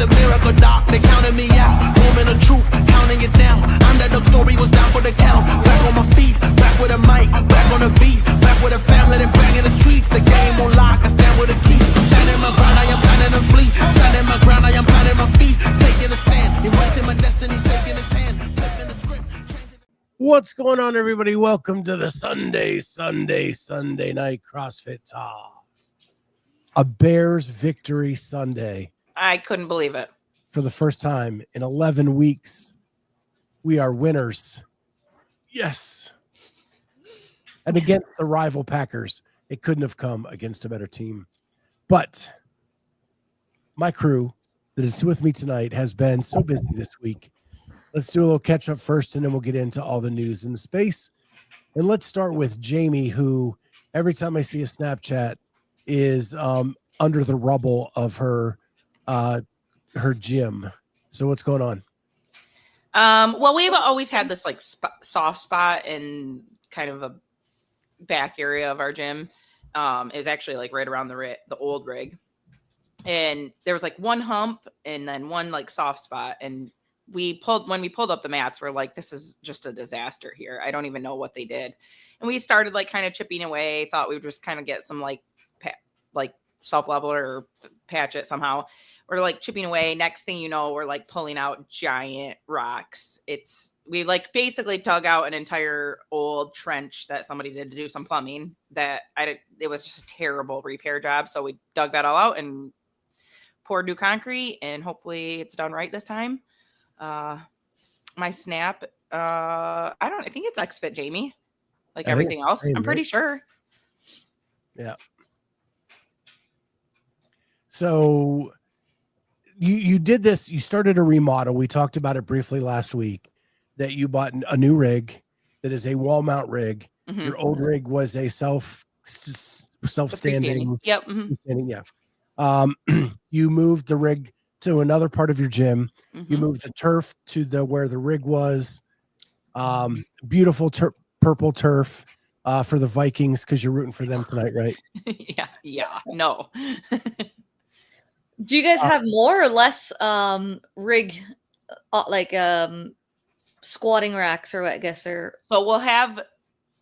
a miracle, doc. They counted me out. Moment of truth, counting it down. Underdog story was down for the count. Back on my feet, back with a mic, back on the beat, back with a family, then back in the streets. The game on lock, I stand with a key. Standing my ground, I am planning to flee. Standing my ground, I am planting my feet. Taking a stand, embracing my destiny, shaking his hand, flipping the script. What's going on, everybody? Welcome to the Sunday night CrossFit Talk. A Bears victory Sunday. I couldn't believe it. For the first time in 11 weeks, we are winners. Yes. And against the rival Packers, it couldn't have come against a better team. But my crew that is with me tonight has been so busy this week. Let's do a little catch up first, and then we'll get into all the news in the space. And let's start with Jamie, who every time I see a Snapchat is under the rubble of her gym. So what's going on? Well, we've always had this like soft spot in kind of a back area of our gym. It was actually like right around the old rig, and there was like one hump and then one like soft spot. And when we pulled up the mats, we're like, this is just a disaster here. I don't even know what they did. And we started like kind of chipping away, thought we would just kind of get some like self leveler or patch it somehow. We're like chipping away. Next thing you know, we're like pulling out giant rocks. We like basically dug out an entire old trench that somebody did to do some plumbing it was just a terrible repair job. So we dug that all out and poured new concrete, and hopefully it's done right this time. My snap, I think it's X-Fit, Jamie, like everything else. I'm pretty sure. Yeah. So you did this, you started a remodel. We talked about it briefly last week, that you bought a new rig that is a wall mount rig. Mm-hmm. Your old rig was a self-standing. Yep. Mm-hmm. Standing, yeah. You moved the rig to another part of your gym. Mm-hmm. You moved the turf to where the rig was. Beautiful purple turf for the Vikings, because you're rooting for them tonight, right? Yeah. No. Do you guys have more or less rig, squatting racks, or I guess, or? So we'll have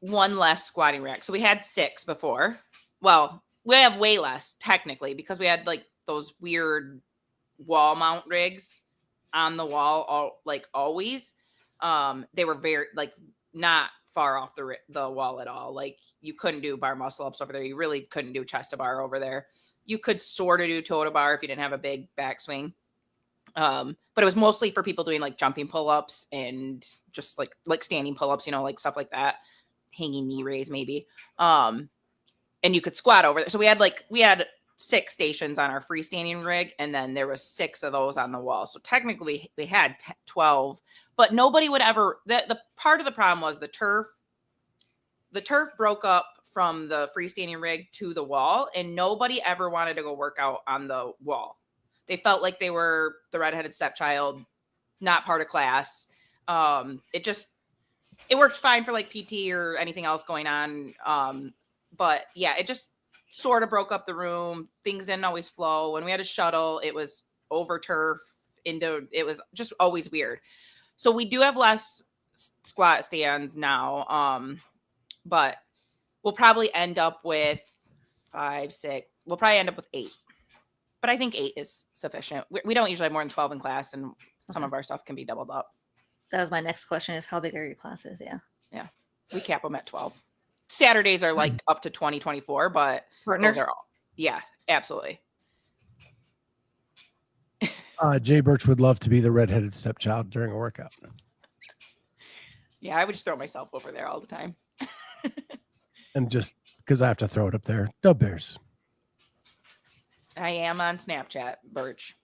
one less squatting rack. So we had 6 before. Well, we have way less technically, because we had like those weird wall mount rigs on the wall, always. They were very not far off the wall at all. Like, you couldn't do bar muscle ups over there. You really couldn't do chest to bar over there. You could sort of do toe to bar if you didn't have a big backswing. But it was mostly for people doing like jumping pull-ups and just like standing pull-ups, like stuff like that, hanging knee raise maybe. And you could squat over there. So we had 6 stations on our freestanding rig, and then there was 6 of those on the wall. So technically we had 12, but nobody would ever, the part of the problem was the turf broke up from the freestanding rig to the wall, and nobody ever wanted to go work out on the wall. They felt like they were the redheaded stepchild, not part of class. It worked fine for like PT or anything else going on. But yeah, it just sort of broke up the room. Things didn't always flow. When we had a shuttle, it was over turf it was just always weird. So we do have less squat stands now. But we'll probably end up with 5, 6. We'll probably end up with 8. But I think 8 is sufficient. We don't usually have more than 12 in class, and some of our stuff can be doubled up. That was my next question, is how big are your classes? Yeah. Yeah. We cap them at 12. Saturdays are like up to 20, 24, but those are all. Yeah, absolutely. Jay Birch would love to be the redheaded stepchild during a workout. Yeah, I would just throw myself over there all the time. And just because I have to throw it up there. Dub Bears. I am on Snapchat, Birch.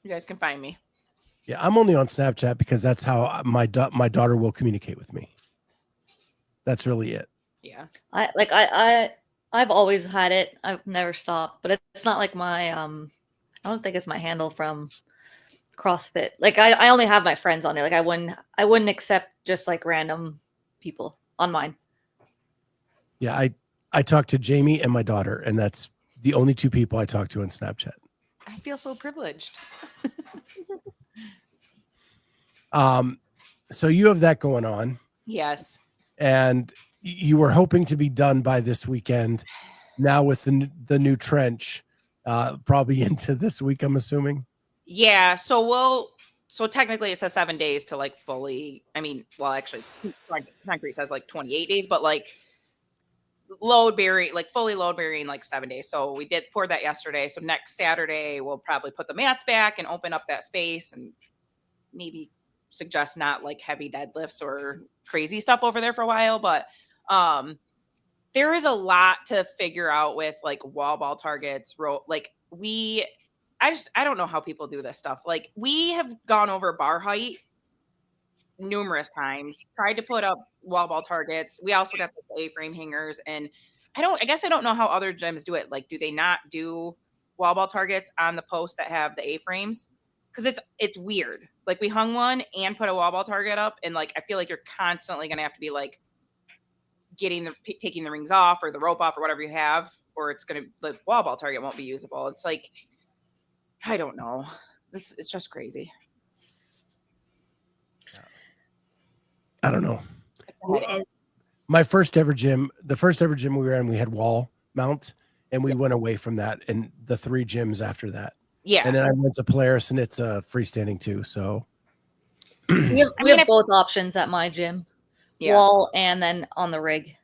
You guys can find me. Yeah, I'm only on Snapchat because that's how my daughter will communicate with me. That's really it. Yeah. I've always had it. I've never stopped, but it's not like my I don't think it's my handle from CrossFit. Like I only have my friends on there. Like I wouldn't accept just like random people on mine. Yeah, I talk to Jamie and my daughter, and that's the only 2 people I talk to on Snapchat. I feel so privileged. So you have that going on, Yes. and you were hoping to be done by this weekend. Now with the new trench, probably into this week, I'm assuming. Yeah. So technically it says 7 days to like fully, I mean, well, actually concrete says like 28 days, but like load bearing, like fully load bearing, like 7 days. So we did pour that yesterday. So next Saturday, we'll probably put the mats back and open up that space and maybe suggest not like heavy deadlifts or crazy stuff over there for a while. But there is a lot to figure out with like wall ball targets, like I don't know how people do this stuff. Like we have gone over bar height numerous times, tried to put up wall ball targets. We also got the A-frame hangers, and I guess I don't know how other gyms do it. Like, do they not do wall ball targets on the posts that have the A-frames? Because it's weird. Like we hung one and put a wall ball target up, and like I feel like you're constantly gonna have to be like taking the rings off or the rope off or whatever you have, or the wall ball target won't be usable. It's like, I don't know. It's just crazy. I don't know. My first ever gym, the first ever gym we were in, we had wall mount, and we went away from that, and the 3 gyms after that. Yeah. And then I went to Polaris, and it's freestanding too. So we have both options at my gym. Yeah. Wall and then on the rig.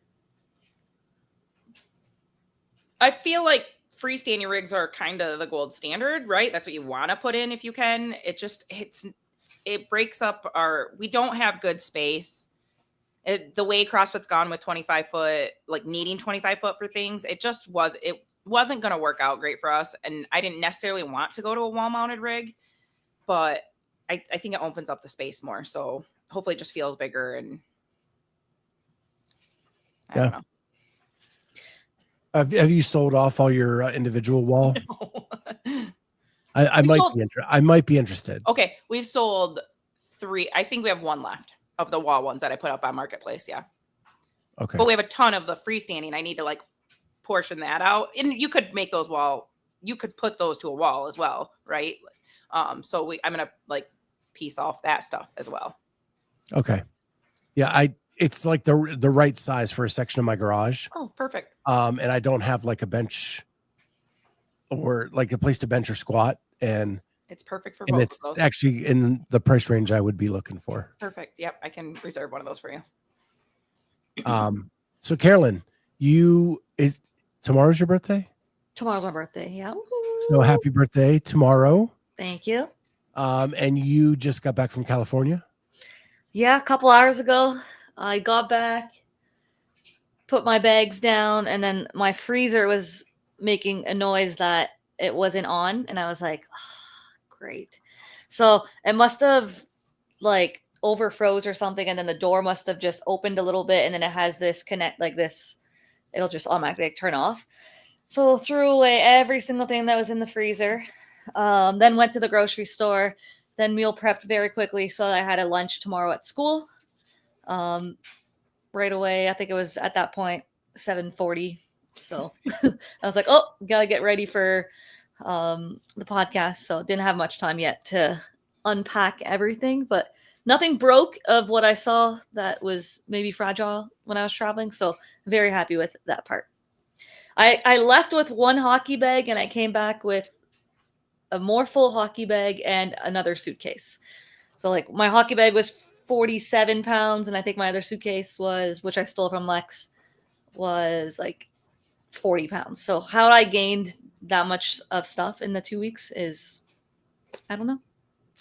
I feel like freestanding rigs are kind of the gold standard, right? That's what you want to put in if you can. It breaks up we don't have good space. The way CrossFit's gone with 25 foot, like needing 25 foot for things, it wasn't going to work out great for us. And I didn't necessarily want to go to a wall mounted rig, but I think it opens up the space more. So hopefully it just feels bigger, and I don't know. Have you sold off all your individual wall? No. I might be interested. Okay, we've sold 3. I think we have 1 left of the wall ones that I put up on Marketplace. Yeah. Okay. But we have a ton of the freestanding. I need to like portion that out, and you could make those you could put those to a wall as well, right? So I'm gonna like piece off that stuff as well. Okay. Yeah, it's like the right size for a section of my garage. Oh, perfect. And I don't have like a bench or like a place to bench or squat, and it's perfect for both. And it's actually in the price range I would be looking for. Perfect. Yep, I can reserve one of those for you. So Carolyne, tomorrow's your birthday? Tomorrow's my birthday. Yeah. So happy birthday tomorrow. Thank you. And you just got back from California? Yeah, a couple hours ago. I got back, put my bags down, and then my freezer was making a noise that it wasn't on. And I was like, oh, great. So it must have like overfroze or something. And then the door must have just opened a little bit. And then it has this connect like this. It'll just automatically turn off. So threw away every single thing that was in the freezer. Then went to the grocery store, then meal prepped very quickly. So I had a lunch tomorrow at school. Right away. I think it was at that point 7:40. So I was like, oh, gotta get ready for the podcast. So didn't have much time yet to unpack everything, but nothing broke of what I saw that was maybe fragile when I was traveling. So very happy with that part. I left with 1 hockey bag, and I came back with a more full hockey bag and another suitcase. So like my hockey bag was 47 pounds, and I think my other suitcase was, which I stole from Lex, was like 40 pounds. So how I gained that much of stuff in the 2 weeks is, I don't know.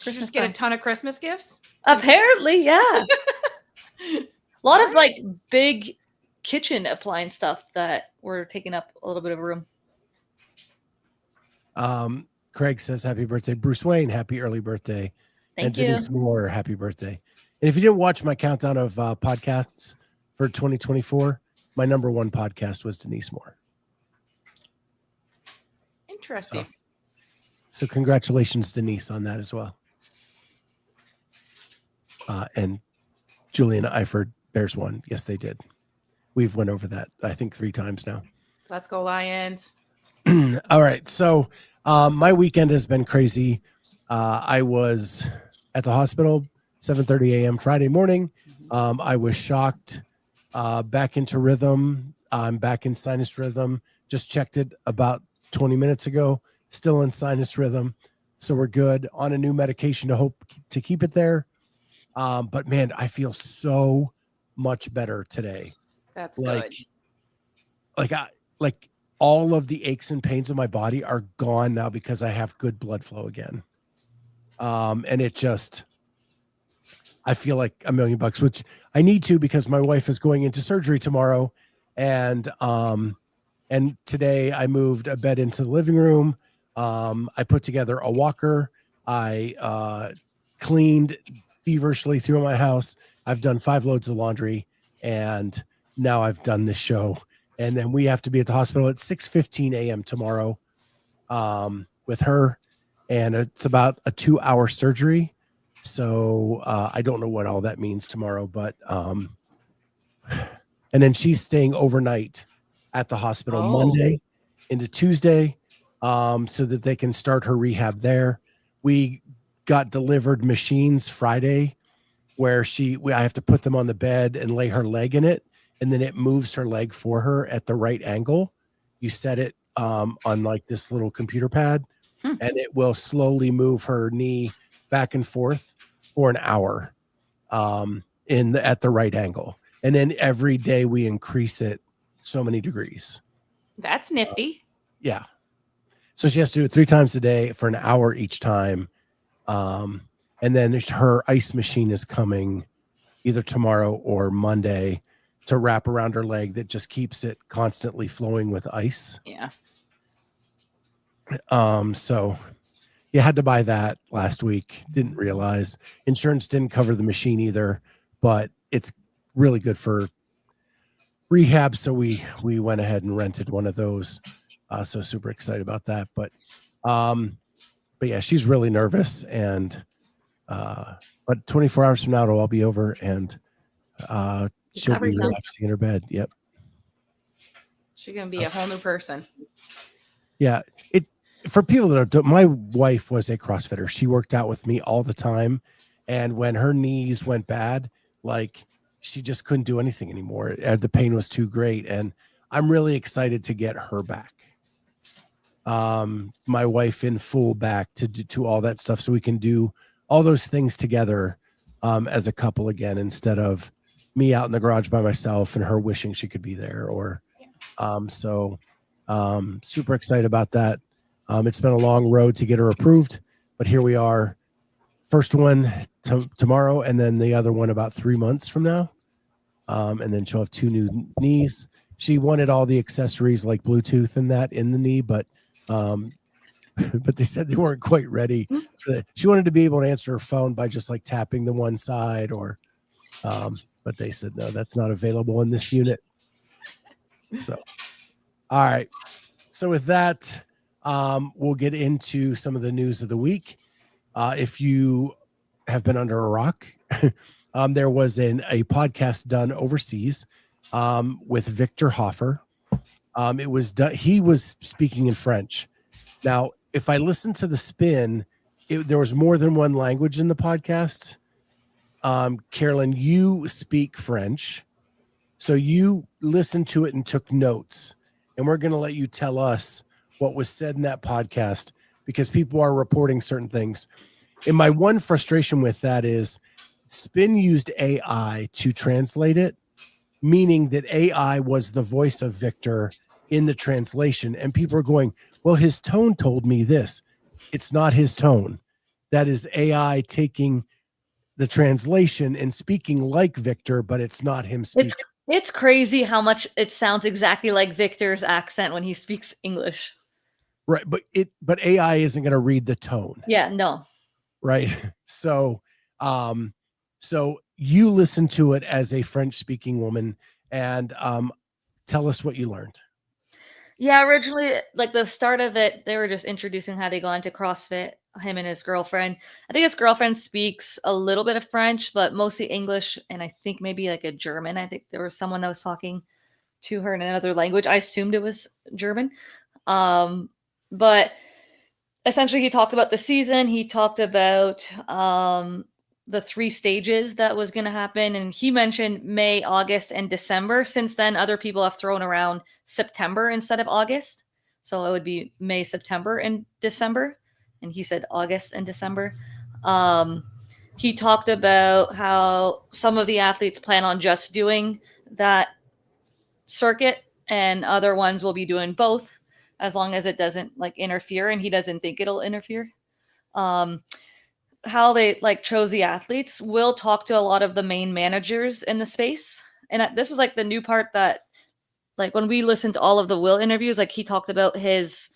Did you just get a ton of Christmas gifts? Apparently, yeah. A lot of like big kitchen appliance stuff that were taking up a little bit of room. Craig says happy birthday. Bruce Wayne, happy early birthday. Thank you. Denise Moore, happy birthday. And if you didn't watch my countdown of podcasts for 2024, my number 1 podcast was Denise Moore. Interesting. So congratulations, Denise, on that as well. And Julian Eifert, Bears won. Yes, they did. We've went over that, I think, 3 times now. Let's go Lions. All right. So my weekend has been crazy. I was at the hospital 7:30 a.m. Friday morning. I was shocked. Back into rhythm. I'm back in sinus rhythm. Just checked it about 20 minutes ago. Still in sinus rhythm. So we're good on a new medication to hope to keep it there. But man, I feel so much better today. That's Like, good. like all of the aches and pains of my body are gone now because I have good blood flow again. And it just, I feel like $1,000,000, which I need to because my wife is going into surgery tomorrow. And today I moved a bed into the living room. I put together a walker. I cleaned feverishly through my house. I've done 5 loads of laundry, and now I've done this show. And then we have to be at the hospital at 6:15 a.m. tomorrow with her. And it's about a 2-hour surgery. So I don't know what all that means tomorrow, but and then she's staying overnight at the hospital Monday into Tuesday so that they can start her rehab there. We got delivered machines Friday where I have to put them on the bed and lay her leg in it, and then it moves her leg for her at the right angle. You set it on like this little computer pad, and it will slowly move her knee back and forth for an hour at the right angle. And then every day we increase it so many degrees. That's nifty. Yeah. So she has to do it 3 times a day for an hour each time. And then her ice machine is coming either tomorrow or Monday to wrap around her leg that just keeps it constantly flowing with ice. Yeah. So you had to buy that last week. Didn't realize insurance didn't cover the machine either, but it's really good for rehab. So we went ahead and rented one of those. So super excited about that. But yeah, she's really nervous, and but 24 hours from now it'll all be over, and she'll be relaxing in her bed. Yep. She's gonna be a whole new person. Yeah. For people that don't, my wife was a CrossFitter. She worked out with me all the time. And when her knees went bad, like she just couldn't do anything anymore. The pain was too great. And I'm really excited to get her back. My wife in full back to all that stuff. So we can do all those things together as a couple again, instead of me out in the garage by myself and her wishing she could be there. Super excited about that. It's been a long road to get her approved, but here we are. First one tomorrow, and then the other one about 3 months from now. And then she'll have 2 new knees. She wanted all the accessories like Bluetooth and that in the knee, but they said they weren't quite ready for that. She wanted to be able to answer her phone by just like tapping the one side, but they said, no, that's not available in this unit. So, all right. So with that, we'll get into some of the news of the week. If you have been under a rock, there was a podcast done overseas with Victor Hoffer. It was done. He was speaking in French. Now, if I listen to the spin, there was more than one language in the podcast. Carolyne, you speak French, so you listened to it and took notes, and we're going to let you tell us what was said in that podcast, because people are reporting certain things. And my one frustration with that is Spin used AI to translate it, meaning that AI was the voice of Victor in the translation. And people are going, well, his tone told me this. It's not his tone. That is AI taking the translation and speaking like Victor, but it's not him speaking. It's crazy how much it sounds exactly like Victor's accent when he speaks English. Right, but AI isn't going to read the tone. Yeah, no. Right. So you listen to it as a French-speaking woman, and tell us what you learned. Yeah, originally, like the start of it, they were just introducing how they got into CrossFit, him and his girlfriend. I think his girlfriend speaks a little bit of French, but mostly English, and I think maybe like a German. I think there was someone that was talking to her in another language. I assumed it was German. But essentially he talked about the season. He talked about the 3 stages that was going to happen. And he mentioned May, August, and December. Since then, other people have thrown around September instead of August. So it would be May, September, and December. And he said August and December. He talked about how some of the athletes plan on just doing that circuit and other ones will be doing both as long as it doesn't like interfere, and he doesn't think it'll interfere. How they like chose the athletes. Will talk to a lot of the main managers in the space. And this was like the new part that like when we listened to all of the Will interviews, like he talked about his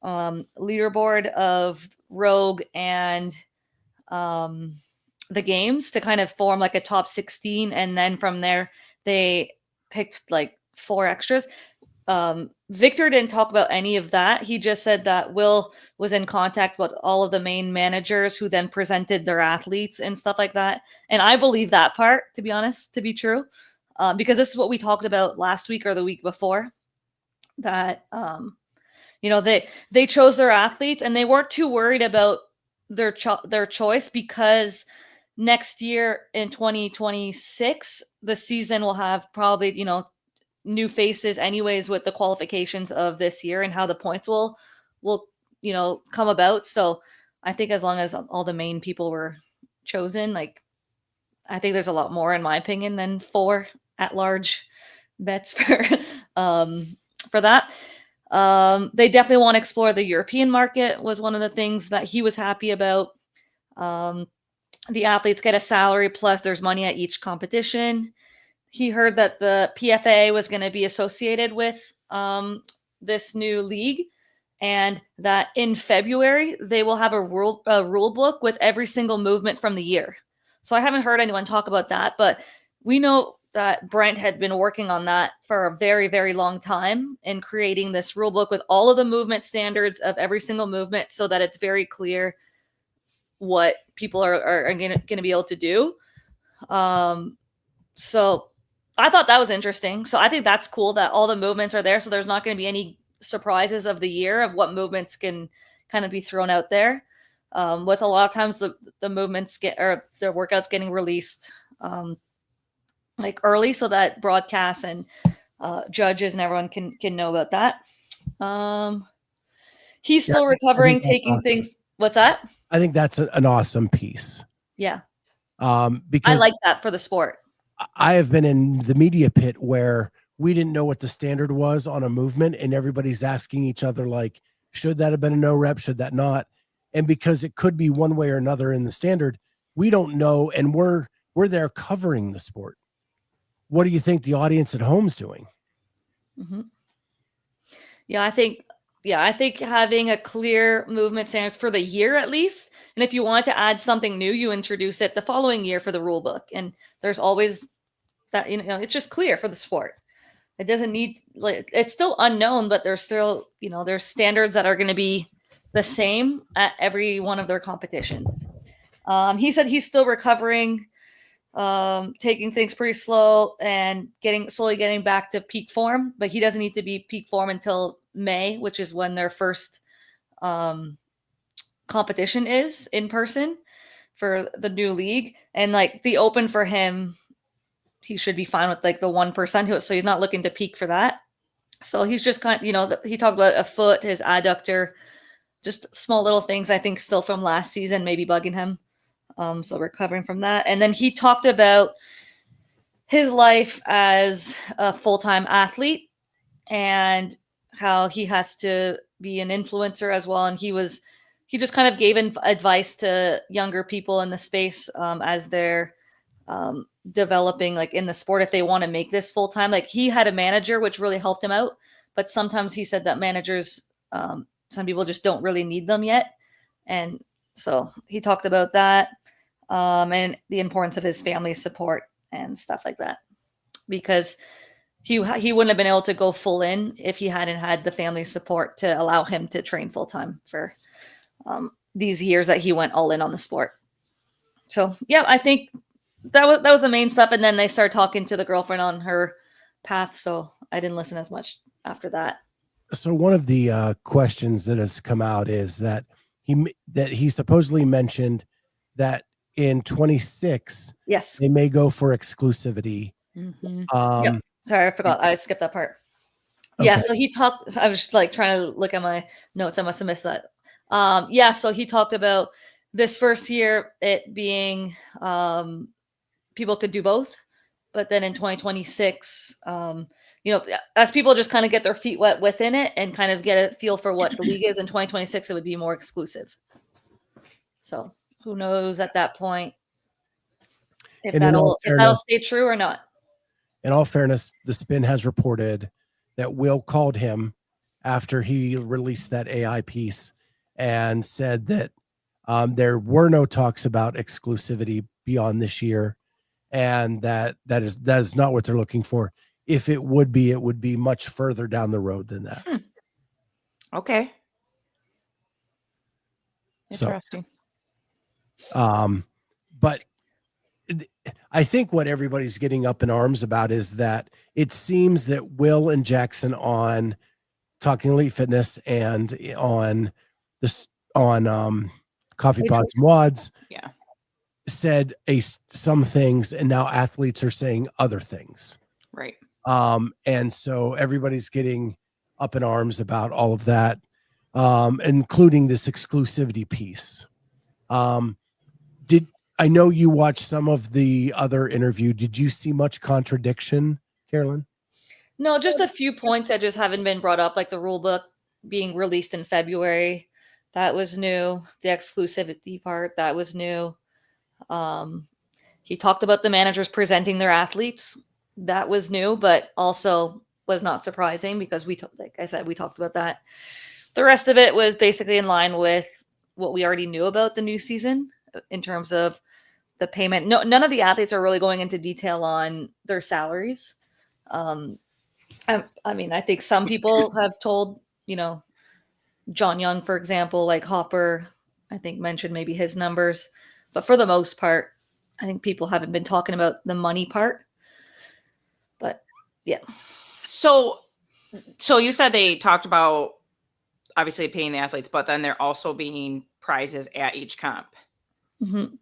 leaderboard of Rogue and the games to kind of form like a top 16. And then from there, they picked like 4 extras. Victor didn't talk about any of that. He just said that Will was in contact with all of the main managers who then presented their athletes and stuff like that. And I believe that part, to be honest, to be true, because this is what we talked about last week or the week before, that, they chose their athletes and they weren't too worried about their choice, because next year in 2026, the season will have probably, new faces anyways with the qualifications of this year and how the points will come about. So I think as long as all the main people were chosen, like I think there's a lot more in my opinion than 4 at-large bets for that. They definitely want to explore the European market was one of the things that he was happy about. The athletes get a salary plus there's money at each competition. He heard that the PFA was going to be associated with this new league, and that in February they will have a rule book with every single movement from the year. So I haven't heard anyone talk about that, but we know that Brent had been working on that for a very, very long time in creating this rule book with all of the movement standards of every single movement so that it's very clear what people are going to be able to do. So I thought that was interesting. So I think that's cool that all the movements are there. So there's not going to be any surprises of the year of what movements can kind of be thrown out there. With a lot of times the movements their workouts getting released like early so that broadcasts and judges and everyone can know about that. He's still recovering, taking awesome. things. What's that? I think that's an awesome piece. Yeah. Because I like that for the sport. I have been in the media pit where we didn't know what the standard was on a movement and everybody's asking each other, like, should that have been a no rep? Should that not? And because it could be one way or another in the standard, we don't know. And we're there covering the sport. What do you think the audience at home's doing? Mm-hmm. Yeah, I think having a clear movement standards for the year at least, and if you want to add something new, you introduce it the following year for the rule book. And there's always that, it's just clear for the sport. It doesn't need, like, it's still unknown, but there's still, there's standards that are going to be the same at every one of their competitions. He said he's still recovering, taking things pretty slow and slowly getting back to peak form, but he doesn't need to be peak form until May, which is when their first competition is in person for the new league. And like the open for him, he should be fine with like the 1%. So he's not looking to peak for that. So he's just kind of, he talked about a foot, his adductor, just small little things, I think still from last season, maybe bugging him. So recovering from that. And then he talked about his life as a full-time athlete and how he has to be an influencer as well. And he just kind of gave advice to younger people in the space as they're developing like in the sport, if they want to make this full-time. Like he had a manager, which really helped him out. But sometimes he said that managers, some people just don't really need them yet. And so he talked about that and the importance of his family support and stuff like that, because he wouldn't have been able to go full in if he hadn't had the family support to allow him to train full time for these years that he went all in on the sport. So yeah, I think that was the main stuff. And then they started talking to the girlfriend on her path. So I didn't listen as much after that. So one of the questions that has come out is that he supposedly mentioned that in 26 Yes. they may go for exclusivity. Mm-hmm. Um, Sorry, I forgot. I skipped that part. Yeah, Okay. so he talked. I was just like trying to look at my notes. I must have missed that. Yeah, so he talked about this first year it being people could do both, but then in 2026, as people just kind of get their feet wet within it and kind of get a feel for what the league is in 2026, it would be more exclusive. So who knows at that point if that'll stay true or not. In all fairness, the Spin has reported that Will called him after he released that AI piece and said that there were no talks about exclusivity beyond this year, and that is not what they're looking for. If it would be much further down the road than that. Okay. So, Interesting. but I think what everybody's getting up in arms about is that it seems that Will and Jackson on Talking Elite Fitness and on this on Coffee Pods and Wads, Yeah, said some things, and now athletes are saying other things. right. And so everybody's getting up in arms about all of that, including this exclusivity piece. I know you watched some of the other interview. Did you see much contradiction, Carolyne? No, just a few points that just haven't been brought up, like the rule book being released in February. That was new. The exclusivity part, that was new. He talked about the managers presenting their athletes. That was new, but also was not surprising because like I said, we talked about that. The rest of it was basically in line with what we already knew about the new season in terms of the payment. No, none of the athletes are really going into detail on their salaries. I mean, I think some people have told, John Young, for example, like Hoffer, I think mentioned maybe his numbers, but for the most part, I think people haven't been talking about the money part. But yeah. So you said they talked about obviously paying the athletes, but then there also being prizes at each comp. Mm-hmm.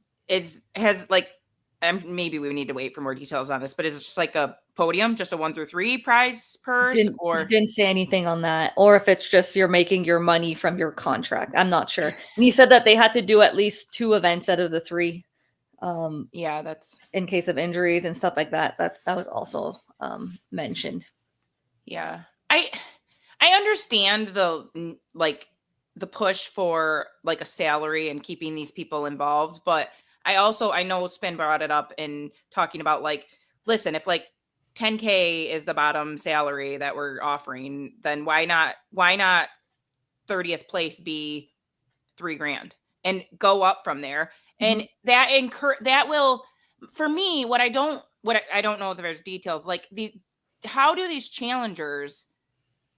Maybe we need to wait for more details on this, but is it just like a podium, just a 1 through 3 prize purse? Didn't say anything on that, or if it's just you're making your money from your contract. I'm not sure. And he said that they had to do at least 2 events out of the 3. Yeah, that's in case of injuries and stuff like that. That was also mentioned. Yeah, I understand the push for like a salary and keeping these people involved, but I know Spin brought it up in talking about like, listen, if like 10K is the bottom salary that we're offering, then why not 30th place be $3,000 and go up from there? And that will, for me, I don't know if there's details like how do these challengers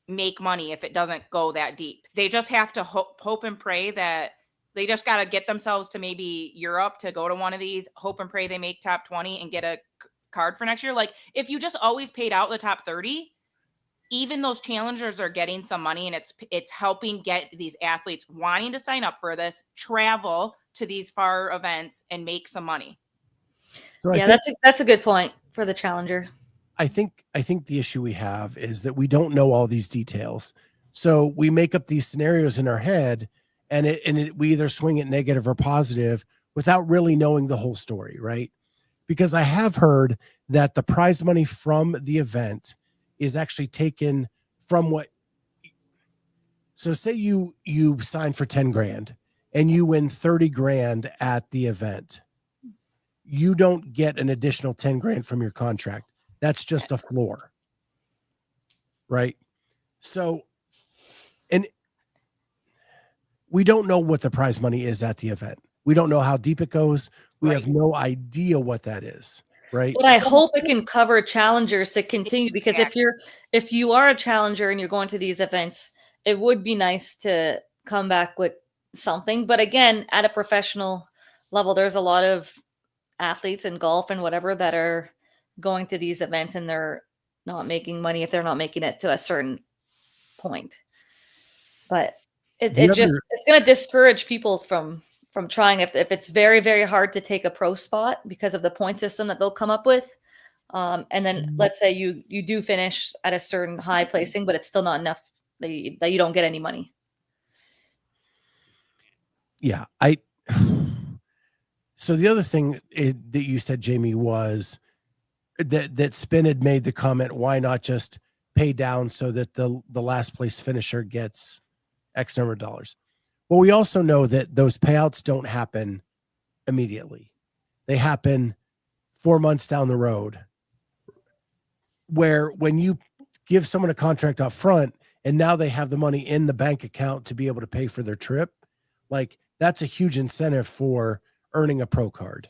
make money if it doesn't go that deep? They just have to hope and pray that they just got to get themselves to maybe Europe to go to one of these, hope and pray they make top 20 and get a card for next year. Like if you just always paid out the top 30, even those challengers are getting some money, and it's helping get these athletes wanting to sign up for this, travel to these far events and make some money. So yeah, that's a good point for the challenger. I think the issue we have is that we don't know all these details. So we make up these scenarios in our head, and we either swing it negative or positive without really knowing the whole story, right? Because I have heard that the prize money from the event is actually taken from what. So say you sign for 10 grand and you win 30 grand at the event. You don't get an additional 10 grand from your contract. That's just a floor. Right? So, and we don't know what the prize money is at the event. We don't know how deep it goes. We have no idea what that is. Right. But I hope it can cover challengers to continue, because if you are a challenger and you're going to these events, it would be nice to come back with something. But again, at a professional level, there's a lot of athletes in golf and whatever that are going to these events and they're not making money if they're not making it to a certain point. But The other- it's going to discourage people from trying if it's very, very hard to take a pro spot because of the point system that they'll come up with. And then let's say you do finish at a certain high placing, but it's still not enough that you don't get any money. Yeah. So the other thing that you said, Jamie, was that Spin had made the comment, why not just pay down so that the last place finisher gets X number of dollars? Well, we also know that those payouts don't happen immediately. They happen 4 months down the road, where when you give someone a contract up front and now they have the money in the bank account to be able to pay for their trip, like that's a huge incentive for earning a pro card.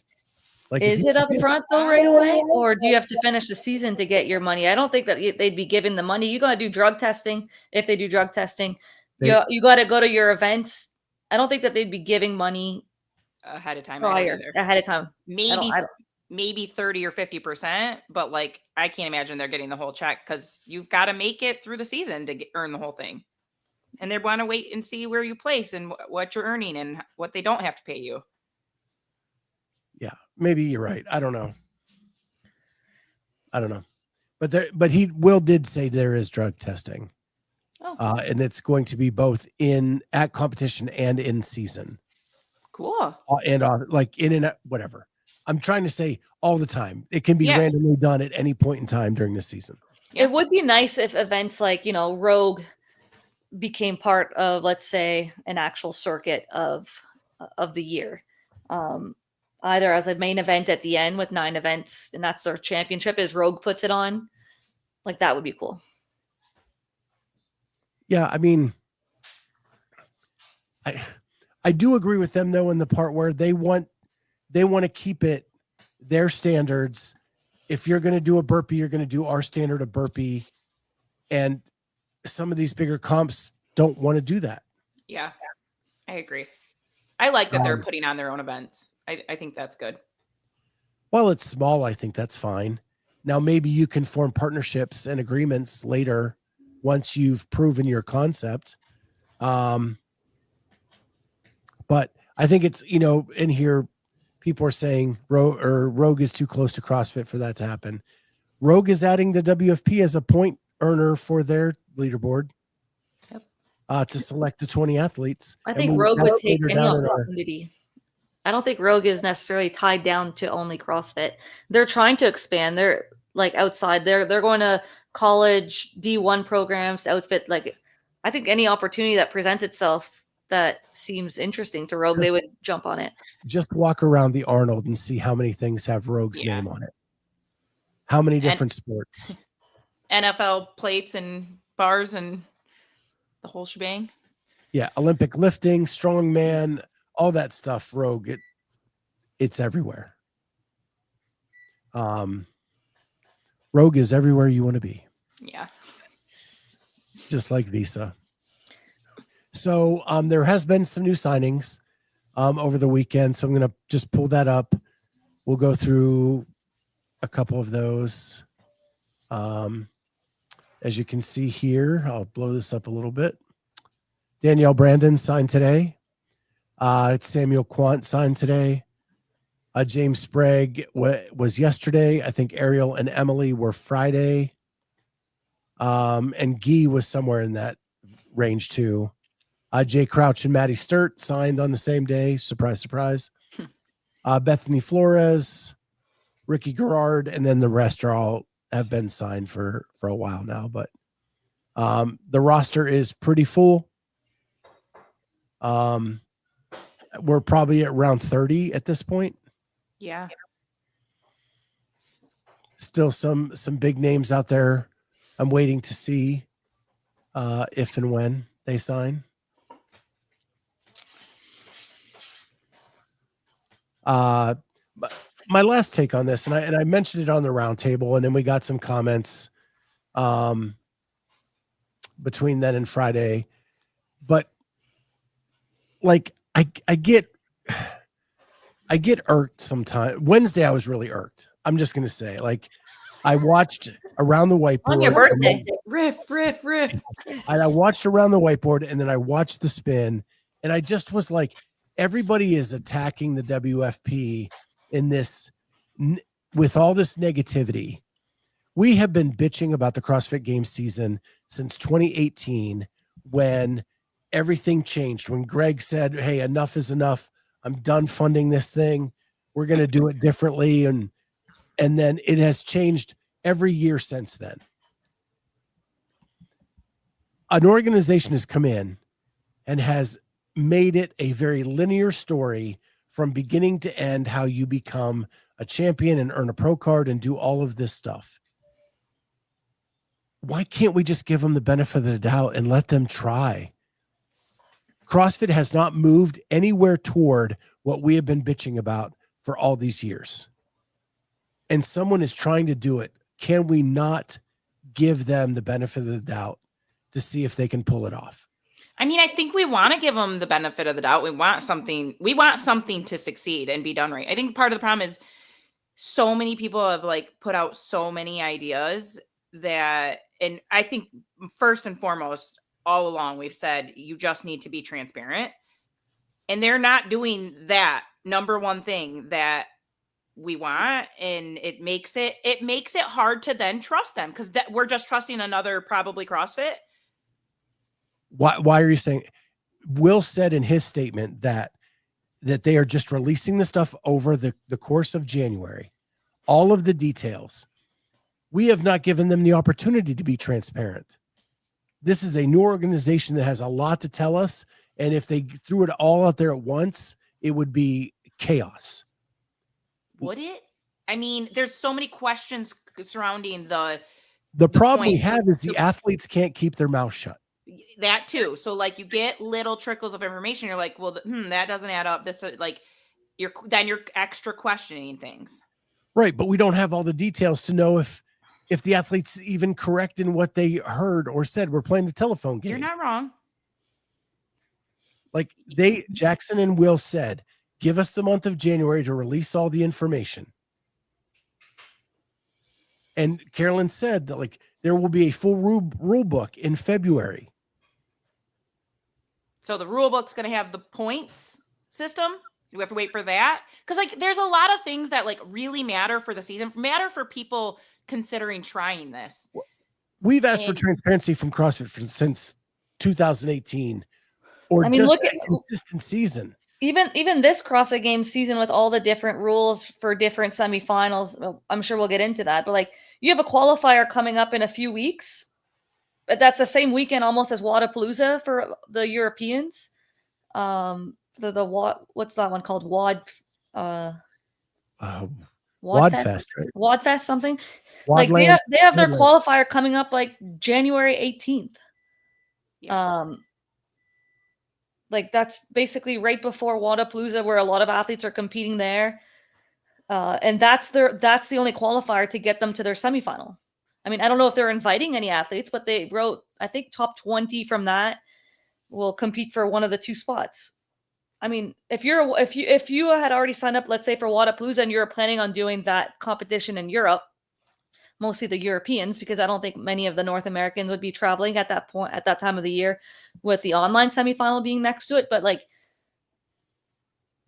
Like, is it up front though right away, or do you have to finish the season to get your money? I don't think that they'd be giving the money. You got to do drug testing. If they do drug testing, you got to go to your events. I don't think that they'd be giving money ahead of time. Ahead of time. Maybe 30 or 50%, but like I can't imagine they're getting the whole check because you've got to make it through the season to earn the whole thing. And they want to wait and see where you place and what you're earning and what they don't have to pay you. Yeah, maybe you're right. I don't know. But Will did say there is drug testing. Oh. And it's going to be both at competition and in season. Cool. And like in and out, whatever. I'm trying to say all the time. It can be randomly done at any point in time during the season. It would be nice if events like, Rogue became part of, let's say, an actual circuit of the year. Either as a main event at the end with 9 events, and that's their championship, as Rogue puts it on. Like, that would be cool. Yeah, I mean, I do agree with them though in the part where they want to keep it their standards. If you're going to do a burpee, you're going to do our standard of burpee, and some of these bigger comps don't want to do that. Yeah, I agree. I like that they're putting on their own events. I think that's good. While it's small, I think that's fine. Now, maybe you can form partnerships and agreements later once you've proven your concept. But I think it's, in here, people are saying Rogue is too close to CrossFit for that to happen. Rogue is adding the WFP as a point earner for their leaderboard. To select the 20 athletes. I think Rogue would take any opportunity. I don't think Rogue is necessarily tied down to only CrossFit. They're trying to expand. They're like outside. They're going to college D1 programs, outfit. Like, I think any opportunity that presents itself that seems interesting to Rogue, they would jump on it. Just walk around the Arnold and see how many things have Rogue's name on it. How many different sports? NFL plates and bars and the whole shebang. Yeah, Olympic lifting, strongman, all that stuff. Rogue, it's everywhere. Rogue is everywhere you want to be. Yeah, just like Visa. So there has been some new signings over the weekend. So I'm going to just pull that up. We'll go through a couple of those. As you can see here, I'll blow this up a little bit. Danielle Brandon signed today. Samuel Quant signed today. James Sprague was yesterday. I think Ariel and Emily were Friday. And Guy was somewhere in that range too. Jay Crouch and Maddie Sturt signed on the same day. Surprise, surprise. Bethany Flores, Ricky Garrard, and then the rest have been signed for a while now. But the roster is pretty full. We're probably at around 30 at this point. Yeah. Still some big names out there. I'm waiting to see if and when they sign. My last take on this, and I mentioned it on the round table, and then we got some comments between then and Friday. But like I get irked sometimes. Wednesday I was really irked. I'm just gonna say, like, I watched Around the Whiteboard. On your birthday. riff. And I watched around the whiteboard, and then I watched the spin, and I just was like, everybody is attacking the WFP in this with all this negativity. We have been bitching about the CrossFit Games season since 2018 when everything changed. When Greg said, hey, enough is enough. I'm done funding this thing. We're going to do it differently. And then it has changed every year since then. An organization has come in and has made it a very linear story from beginning to end, how you become a champion and earn a pro card and do all of this stuff. Why can't we just give them the benefit of the doubt and let them try? CrossFit has not moved anywhere toward what we have been bitching about for all these years. And someone is trying to do it. Can we not give them the benefit of the doubt to see if they can pull it off? I mean, I think we want to give them the benefit of the doubt. We want something to succeed and be done right. I think part of the problem is so many people have like put out so many ideas that, and I think first and foremost, all along, we've said, you just need to be transparent, and they're not doing that number one thing that we want. And it makes it hard to then trust them, because that we're just trusting another probably CrossFit. Why are you saying? Will said in his statement that they are just releasing the stuff over the course of January, all of the details. We have not given them the opportunity to be transparent. This is a new organization that has a lot to tell us, and if they threw it all out there at once, it would be chaos. Would it? I mean, there's so many questions surrounding the problem we point. have is the athletes can't keep their mouth shut. That too. So like you get little trickles of information. You're like, well, that doesn't add up. This like you're extra questioning things. Right. But we don't have all the details to know if the athlete's even correct in what they heard or said. We're playing the telephone game. You're not wrong. Like Jackson and Will said, give us the month of January to release all the information. And Carolyne said that like there will be a full rule book in February. So the rule book's going to have the points system. Do we have to wait for that? Because like there's a lot of things that like really matter for the season, matter for people considering trying this. We've asked for transparency from CrossFit since 2018, or just look a at consistent season. Even this CrossFit Games season with all the different rules for different semifinals, well, I'm sure we'll get into that. But like you have a qualifier coming up in a few weeks. But that's the same weekend almost as Wadapalooza for the Europeans. What's that one called? Wadfest, right? Wadfest something. Wadland, like they have their qualifier coming up like January 18th. Yeah. Like that's basically right before Wadapalooza, where a lot of athletes are competing there. And that's the only qualifier to get them to their semifinal. I mean, I don't know if they're inviting any athletes, but they wrote, I think, top 20 from that will compete for one of the two spots. I mean, if you had already signed up, let's say for Wadapalooza, and you're planning on doing that competition in Europe, mostly the Europeans, because I don't think many of the North Americans would be traveling at that point, at that time of the year, with the online semifinal being next to it. But like,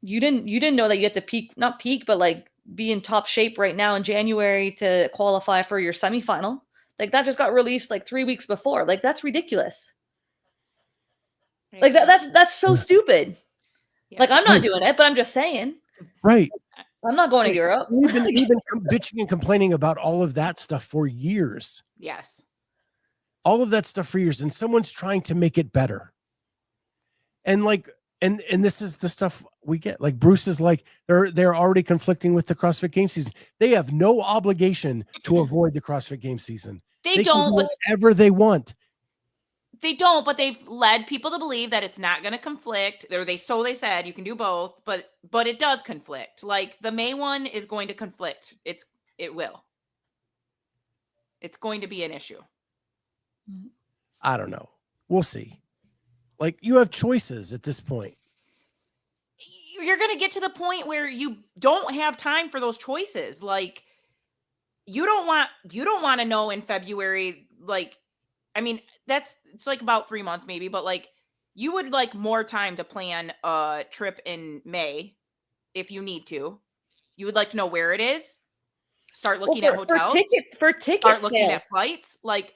you didn't know that you had to not peak, but like be in top shape right now in January to qualify for your semifinal. Like that just got released like 3 weeks before. Like that's ridiculous. Like that's so stupid. Yeah. Like I'm not doing it, but I'm just saying. Right. I'm not going to Europe. We've been bitching and complaining about all of that stuff for years. Yes. All of that stuff for years, and someone's trying to make it better. And like, and this is the stuff we get. Like Bruce is like, they're already conflicting with the CrossFit Games season. They have no obligation to avoid the CrossFit Games season. They don't, but whatever they want. They don't, but they've led people to believe that it's not going to conflict. They said you can do both, but it does conflict. Like the May one is going to conflict. It will. It's going to be an issue. I don't know. We'll see. Like you have choices at this point. You're going to get to the point where you don't have time for those choices. Like you don't want to know in February, like I mean, it's like about 3 months maybe, but like you would like more time to plan a trip in May if you need to. You would like to know where it is. Start looking at hotels. For ticket start looking at sales. flights. Like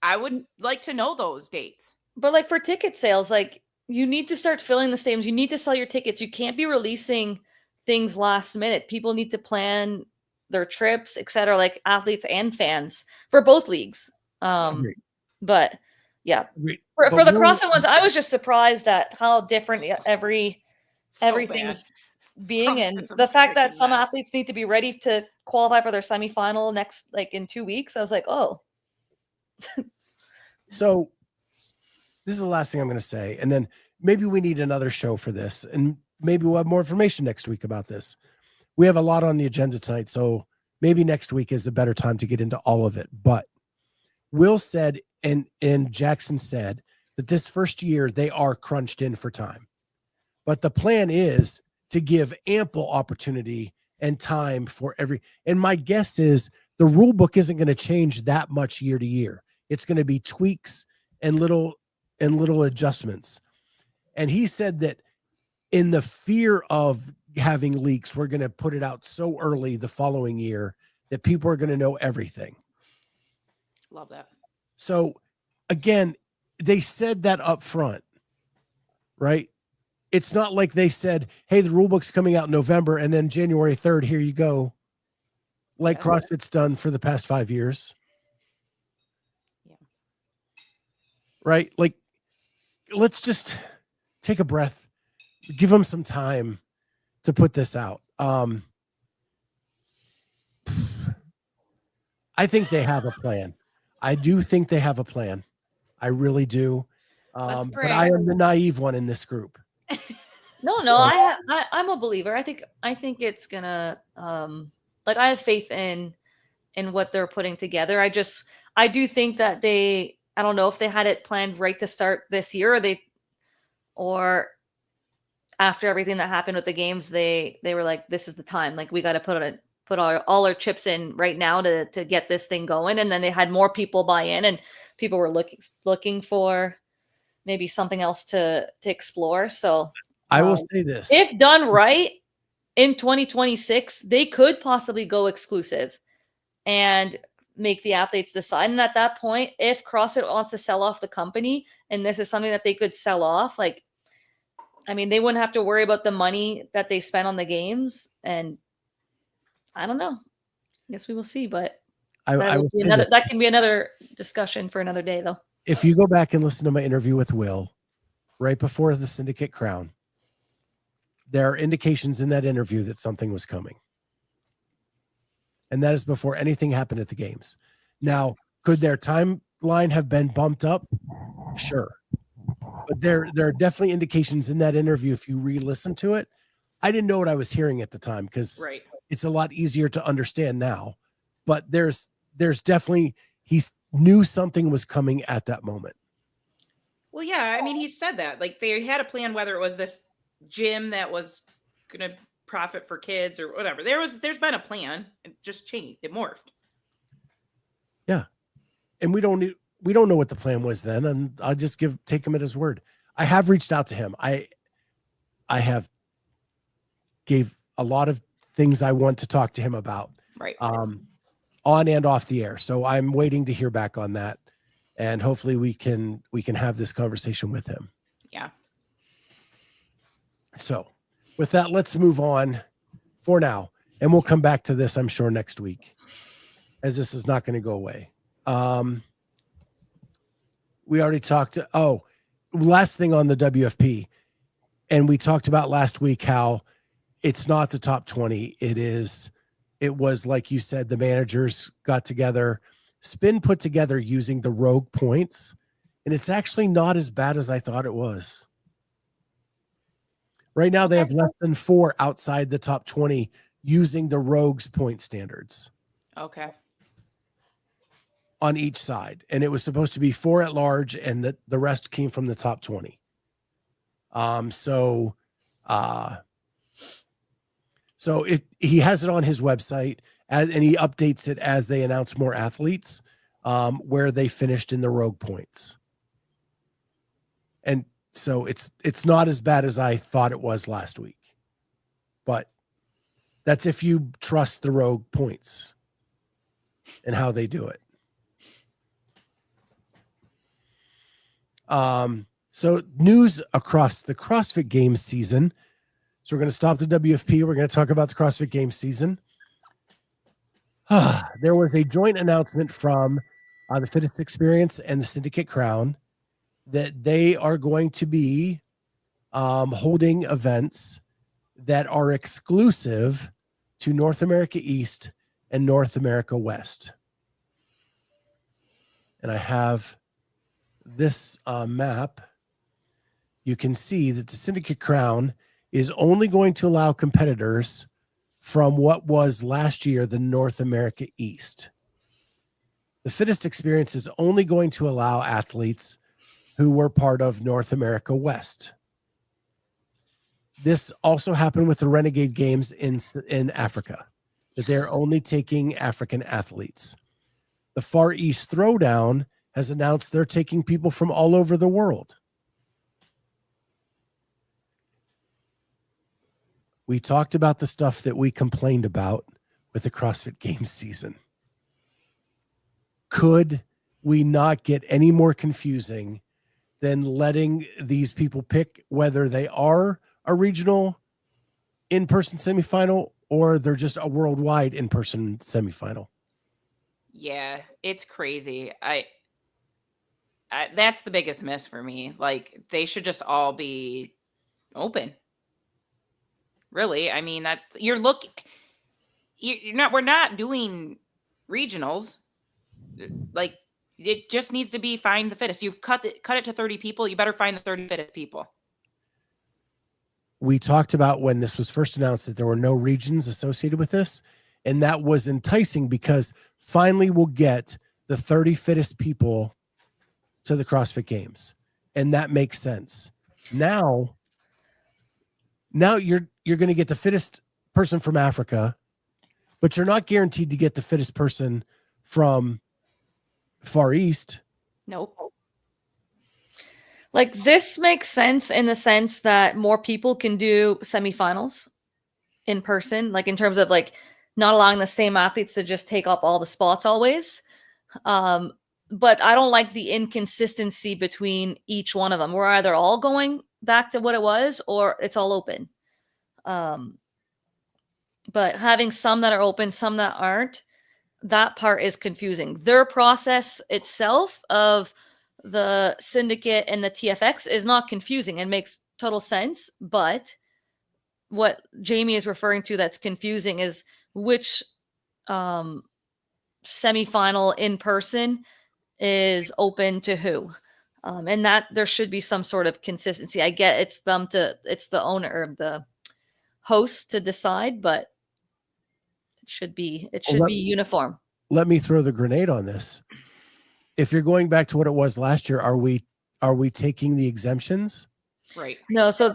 I would like to know those dates. But like for ticket sales, like you need to start filling the stadiums. You need to sell your tickets. You can't be releasing things last minute. People need to plan their trips, etc. Like athletes and fans for both leagues. But yeah, for the CrossFit ones, I was just surprised at how different everything's being, and the fact that some athletes need to be ready to qualify for their semifinal next, like in 2 weeks. I was like, oh. So this is the last thing I'm going to say, and then maybe we need another show for this, and maybe we'll have more information next week about this. We have a lot on the agenda tonight, so maybe next week is a better time to get into all of it. But Will said, and Jackson said, that this first year they are crunched in for time. But the plan is to give ample opportunity and time for and my guess is the rule book isn't going to change that much year to year. It's going to be tweaks and little adjustments. And he said that in the fear of having leaks, we're going to put it out so early the following year that people are going to know everything. Love that. So again, they said that up front, right? It's not like they said, hey, the rule book's coming out in November and then January 3rd, here you go. Like CrossFit's done for the past 5 years. Yeah. Right? Like, let's just take a breath, give them some time to put this out. I think they have a plan. I do think they have a plan. I really do. But I am the naive one in this group. No, I'm a believer. I think it's gonna like I have faith in what they're putting together. I do think that I don't know if they had it planned right to start this year, or after everything that happened with the games, they were like, this is the time. Like we got to put all our chips in right now to get this thing going. And then they had more people buy in, and people were looking for maybe something else to explore. So I will say this: if done right in 2026, they could possibly go exclusive and make the athletes decide. And at that point, if CrossFit wants to sell off the company and this is something that they could sell off, like, I mean, they wouldn't have to worry about the money that they spent on the games. And I don't know. I guess we will see, but that can be another discussion for another day, though. If you go back and listen to my interview with Will right before the Syndicate crown, there are indications in that interview that something was coming. And that is before anything happened at the games. Now, could their timeline have been bumped up? Sure. But there are definitely indications in that interview. If you re-listen to it, I didn't know what I was hearing at the time because it's a lot easier to understand now. But there's definitely, he knew something was coming at that moment. Well, yeah, I mean, he said that. Like they had a plan, whether it was this gym that was going to profit for kids or whatever. There's been a plan. It just changed. It morphed. Yeah. And we don't know what the plan was then. And I'll just take him at his word. I have reached out to him. I have gave a lot of things I want to talk to him about. Right. On and off the air. So I'm waiting to hear back on that. And hopefully we can have this conversation with him. Yeah. So with that, let's move on for now. And we'll come back to this, I'm sure, next week, as this is not going to go away. We already talked. Last thing on the WFP. And we talked about last week how it's not the top 20. It was, like you said, the managers got together, Spin put together using the rogue points. And it's actually not as bad as I thought it was. Right now, they have less than 4 outside the top 20 using the rogues point standards. Okay. On each side. And it was supposed to be 4 at large, and the rest came from the top 20. So he has it on his website, and he updates it as they announce more athletes. where they finished in the rogue points. And so it's not as bad as I thought it was last week. But that's if you trust the rogue points and how they do it. So news across the CrossFit Games season. So we're going to stop the WFP. We're going to talk about the CrossFit Games season. There was a joint announcement from the Fittest Experience and the Syndicate Crown that they are going to be holding events that are exclusive to North America East and North America West. And I have this map. You can see that the Syndicate Crown is only going to allow competitors from what was last year the North America East. The Fittest Experience is only going to allow athletes who were part of North America West. This also happened with the Renegade Games in Africa, that they're only taking African athletes. The Far East Throwdown has announced they're taking people from all over the world. We talked about the stuff that we complained about with the CrossFit Games season. Could we not get any more confusing than letting these people pick whether they are a regional in-person semifinal or they're just a worldwide in-person semifinal? Yeah, it's crazy. I that's the biggest miss for me. Like, they should just all be open. Really, I mean, that's we're not doing regionals. Like, it just needs to be find the fittest. You've cut it to 30 people. You better find the 30 fittest people. We talked about when this was first announced that there were no regions associated with this, and that was enticing because finally we'll get the 30 fittest people to the CrossFit Games, and that makes sense. Now you're going to get the fittest person from Africa, but you're not guaranteed to get the fittest person from Far East. Nope. Like, this makes sense in the sense that more people can do semifinals in person, like in terms of like not allowing the same athletes to just take up all the spots always. But I don't like the inconsistency between each one of them. We're either all going back to what it was or it's all open. But having some that are open, some that aren't, that part is confusing. Their process itself of the Syndicate and the TFX is not confusing and makes total sense. But what Jamie is referring to that's confusing is which semifinal in person is open to who. And that there should be some sort of consistency. I get it's the owner or the host to decide, but it should be uniform. Let me throw the grenade on this. If you're going back to what it was last year, are we taking the exemptions? Right. No, so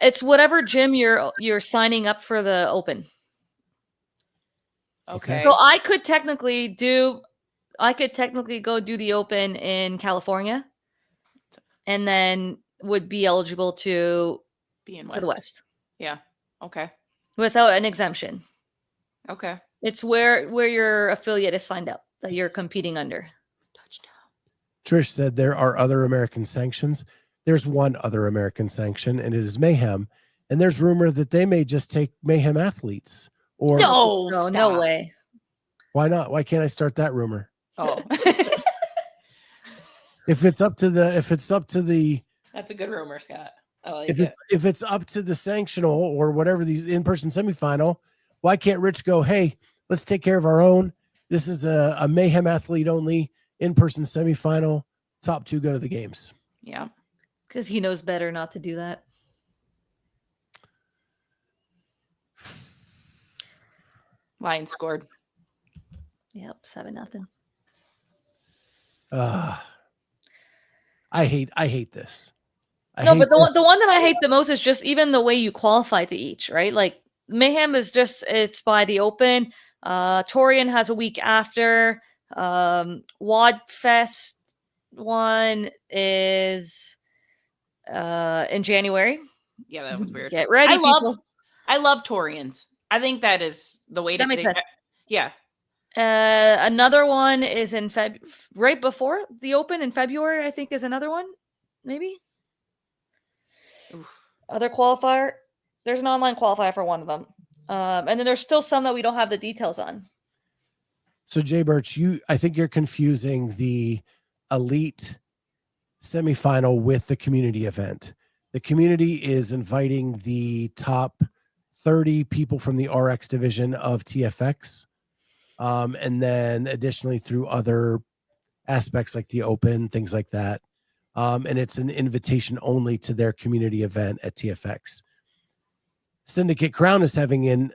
it's whatever gym you're signing up for the open. Okay. So I could technically go do the open in California and then would be eligible to be in the West. Yeah. Okay. Without an exemption. Okay. It's where your affiliate is signed up that you're competing under. Touchdown. Trish said there are other American sanctions. There's one other American sanction, and it is Mayhem. And there's rumor that they may just take Mayhem athletes. Or No way. Why not? Why can't I start that rumor? Oh. If it's up to the That's a good rumor, Scott. I like if it. it's up to the sanctional or whatever, these in-person semifinal, why can't Rich go, hey, let's take care of our own? This is a Mayhem athlete only in-person semifinal. Top 2 go to the games. Yeah. Because he knows better not to do that. Lions scored. Yep, 7-0. I hate this. But the one that I hate the most is just even the way you qualify to each, right? Like Mayhem is just, it's by the open. Torian has a week after. WOD Fest one is in January. Yeah, that was weird. Get ready, people. I love Torians. I think that is the way to That makes sense. Yeah. Another one is in right before the Open in February, I think is another one, maybe. Oof. Other qualifier. There's an online qualifier for one of them. And then there's still some that we don't have the details on. So Jay Birch, I think you're confusing the elite semifinal with the community event. The community is inviting the top 30 people from the RX division of TFX. And then additionally through other aspects like the Open, things like that. And it's an invitation only to their community event at TFX. Syndicate Crown is having an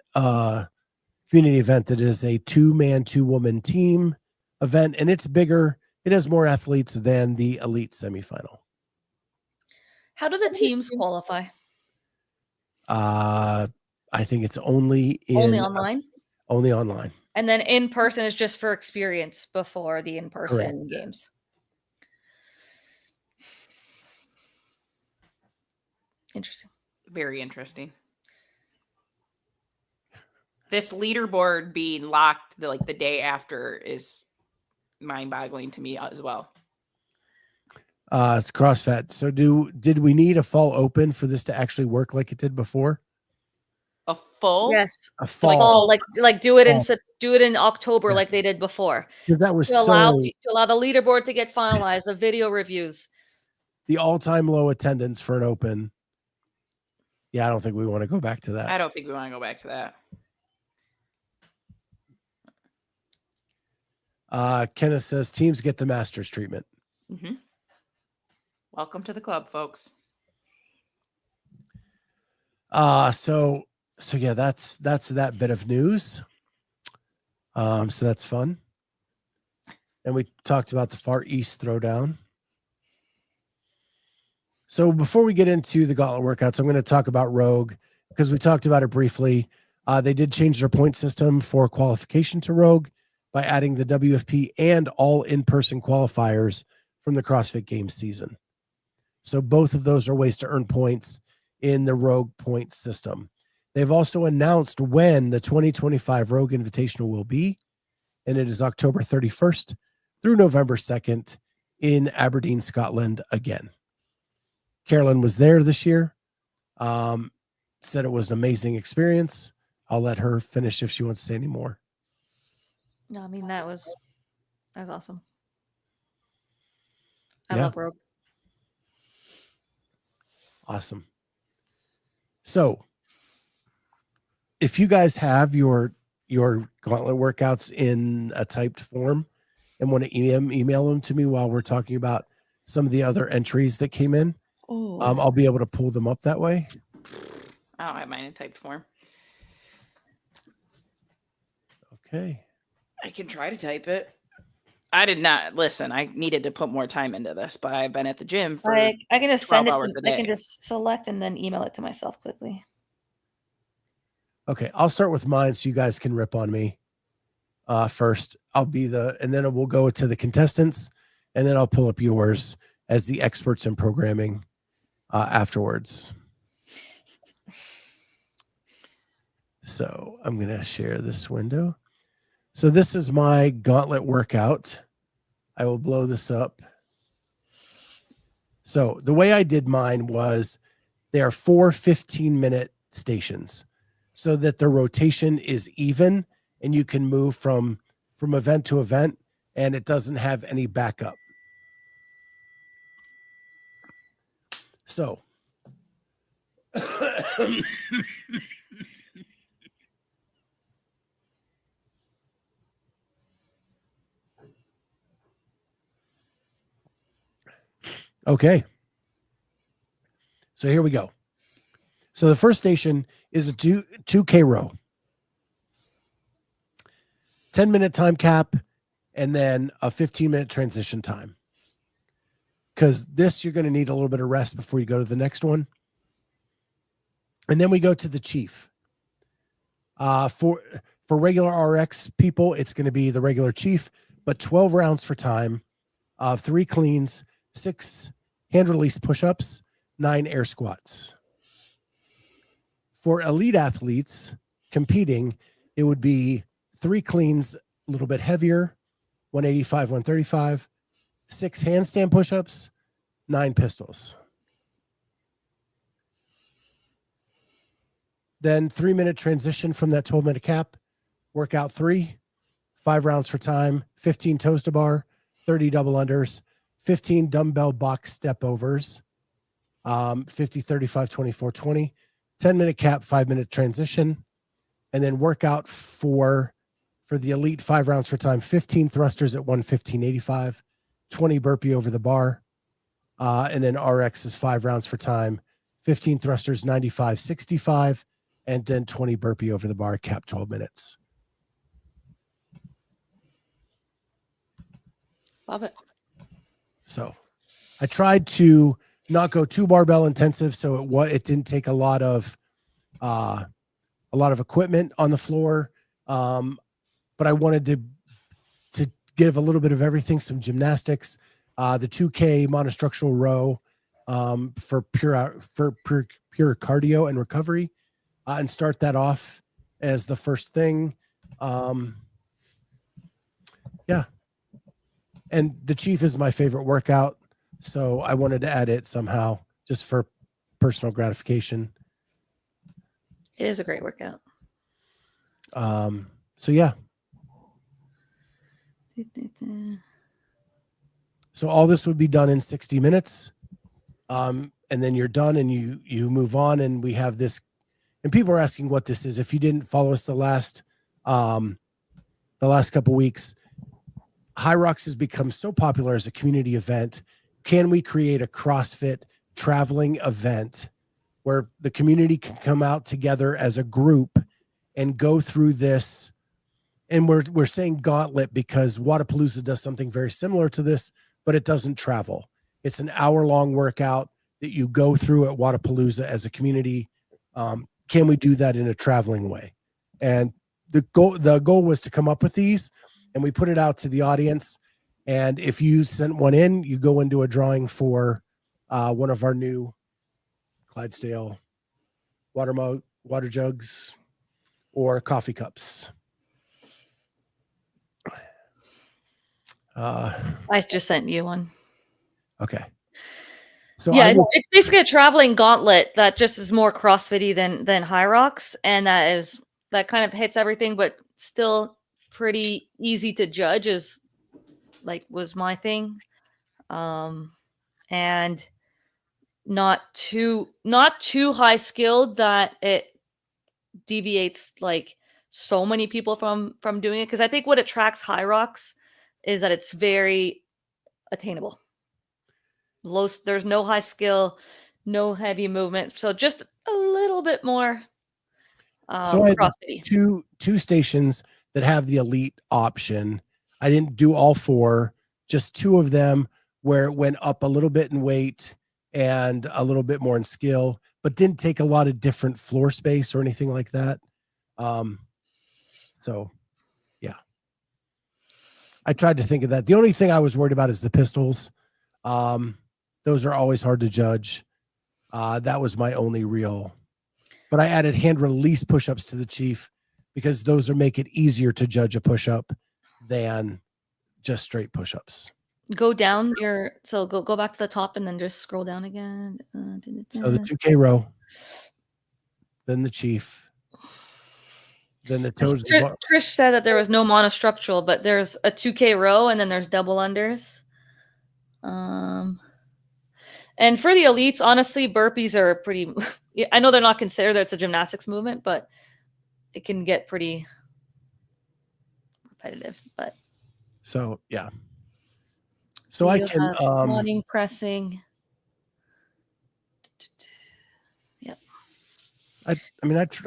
community event that is a 2-man, 2-woman team event, and it's bigger. It has more athletes than the elite semifinal. How do the teams qualify? I think it's only online. Only online. And then in person is just for experience before the in-person games. Interesting. Very interesting. This leaderboard being locked the day after is mind-boggling to me as well. It's CrossFit. So did we need a fall open for this to actually work like it did before? A full? Yes. A fall. Like do it in October like they did before. That was to allow the leaderboard to get finalized, the video reviews. The all-time low attendance for an open. Yeah, I don't think we want to go back to that. I don't think we want to go back to that. Kenneth says teams get the Masters treatment. Mm-hmm. Welcome to the club, folks. So yeah, that's that bit of news. So that's fun. And we talked about the Far East Throwdown. So before we get into the Gauntlet workouts, I'm going to talk about Rogue because we talked about it briefly. They did change their point system for qualification to Rogue by adding the WFP and all in-person qualifiers from the CrossFit Games season. So both of those are ways to earn points in the Rogue point system. They've also announced when the 2025 Rogue Invitational will be, and it is October 31st through November 2nd in Aberdeen, Scotland again. Carolyne was there this year, said it was an amazing experience. I'll let her finish if she wants to say any more. No, I mean, that was awesome. I love Rogue. Awesome. So if you guys have your Gauntlet workouts in a typed form and want to email them to me while we're talking about some of the other entries that came in, I'll be able to pull them up that way. I don't have mine in typed form. Okay. I can try to type it. I did not listen. I needed to put more time into this, but I've been at the gym for I can just send it to. I can just select and then email it to myself quickly. Okay, I'll start with mine so you guys can rip on me first. I'll be and then we'll go to the contestants, and then I'll pull up yours as the experts in programming afterwards. So I'm going to share this window. So this is my Gauntlet workout. I will blow this up. So the way I did mine was there are 4 15-minute stations so that the rotation is even and you can move from event to event and it doesn't have any backup. So okay. So here we go. So the first station is a 2K row. 10-minute time cap and then a 15-minute transition time. Because this, you're going to need a little bit of rest before you go to the next one. And then we go to the Chief. For regular RX people, it's going to be the regular Chief. but 12 rounds for time, 3 cleans, 6 hand release push-ups, 9 air squats. For elite athletes competing, it would be 3 cleans, a little bit heavier, 185, 135, 6 handstand push-ups, 9 pistols. Then 3-minute transition from that 12-minute cap, workout 3, 5 rounds for time, 15 toes to bar, 30 double unders, 15 dumbbell box step overs, 50, 35, 24, 20, 10-minute cap, 5-minute transition, and then workout for the elite 5 rounds for time, 15 thrusters at 115.85, 20 burpee over the bar, and then RX is 5 rounds for time, 15 thrusters, 95.65, and then 20 burpee over the bar, cap 12 minutes. Love it. So I tried to not go too barbell intensive, so it didn't take a lot of equipment on the floor, but I wanted to give a little bit of everything, some gymnastics, the 2K monostructural row for pure cardio and recovery, and start that off as the first thing. Yeah. And the Chief is my favorite workout, so I wanted to add it somehow just for personal gratification. It is a great workout. So yeah. So all this would be done in 60 minutes. And then you're done and you move on, and we have this, and people are asking what this is. If you didn't follow us the last couple weeks, High Rocks has become so popular as a community event. Can we create a CrossFit traveling event where the community can come out together as a group and go through this? And we're saying Gauntlet because Wodapalooza does something very similar to this, but it doesn't travel. It's an hour-long workout that you go through at Wodapalooza as a community. Can we do that in a traveling way? And the goal was to come up with these, and we put it out to the audience. And if you sent one in, you go into a drawing for one of our new Clydesdale water jugs or coffee cups. I just sent you one. Okay. So yeah, it's basically a traveling gauntlet that just is more CrossFit-y than High Rocks, and that kind of hits everything, but still pretty easy to judge was my thing, and not too high skilled that it deviates like so many people from doing it. Because I think what attracts High Rocks is that it's very attainable. There's no high skill, no heavy movement, so just a little bit more so I had CrossFit-y. two stations that have the elite option. I didn't do all 4, just 2 of them where it went up a little bit in weight and a little bit more in skill, but didn't take a lot of different floor space or anything like that. So yeah, I tried to think of that. The only thing I was worried about is the pistols. Those are always hard to judge. That was my only real, but I added hand release push-ups to the Chief because those make it easier to judge a push-up than just straight push-ups. Go down go back to the top and then just scroll down again. So the 2K row, then the Chief, then the toes. Trish said that there was no monostructural, but there's a 2K row and then there's double unders. And for the elites, honestly, burpees are pretty. I know they're not considered that it's a gymnastics movement, but it can get pretty repetitive. But so yeah. So I can squatting, pressing. Yep. I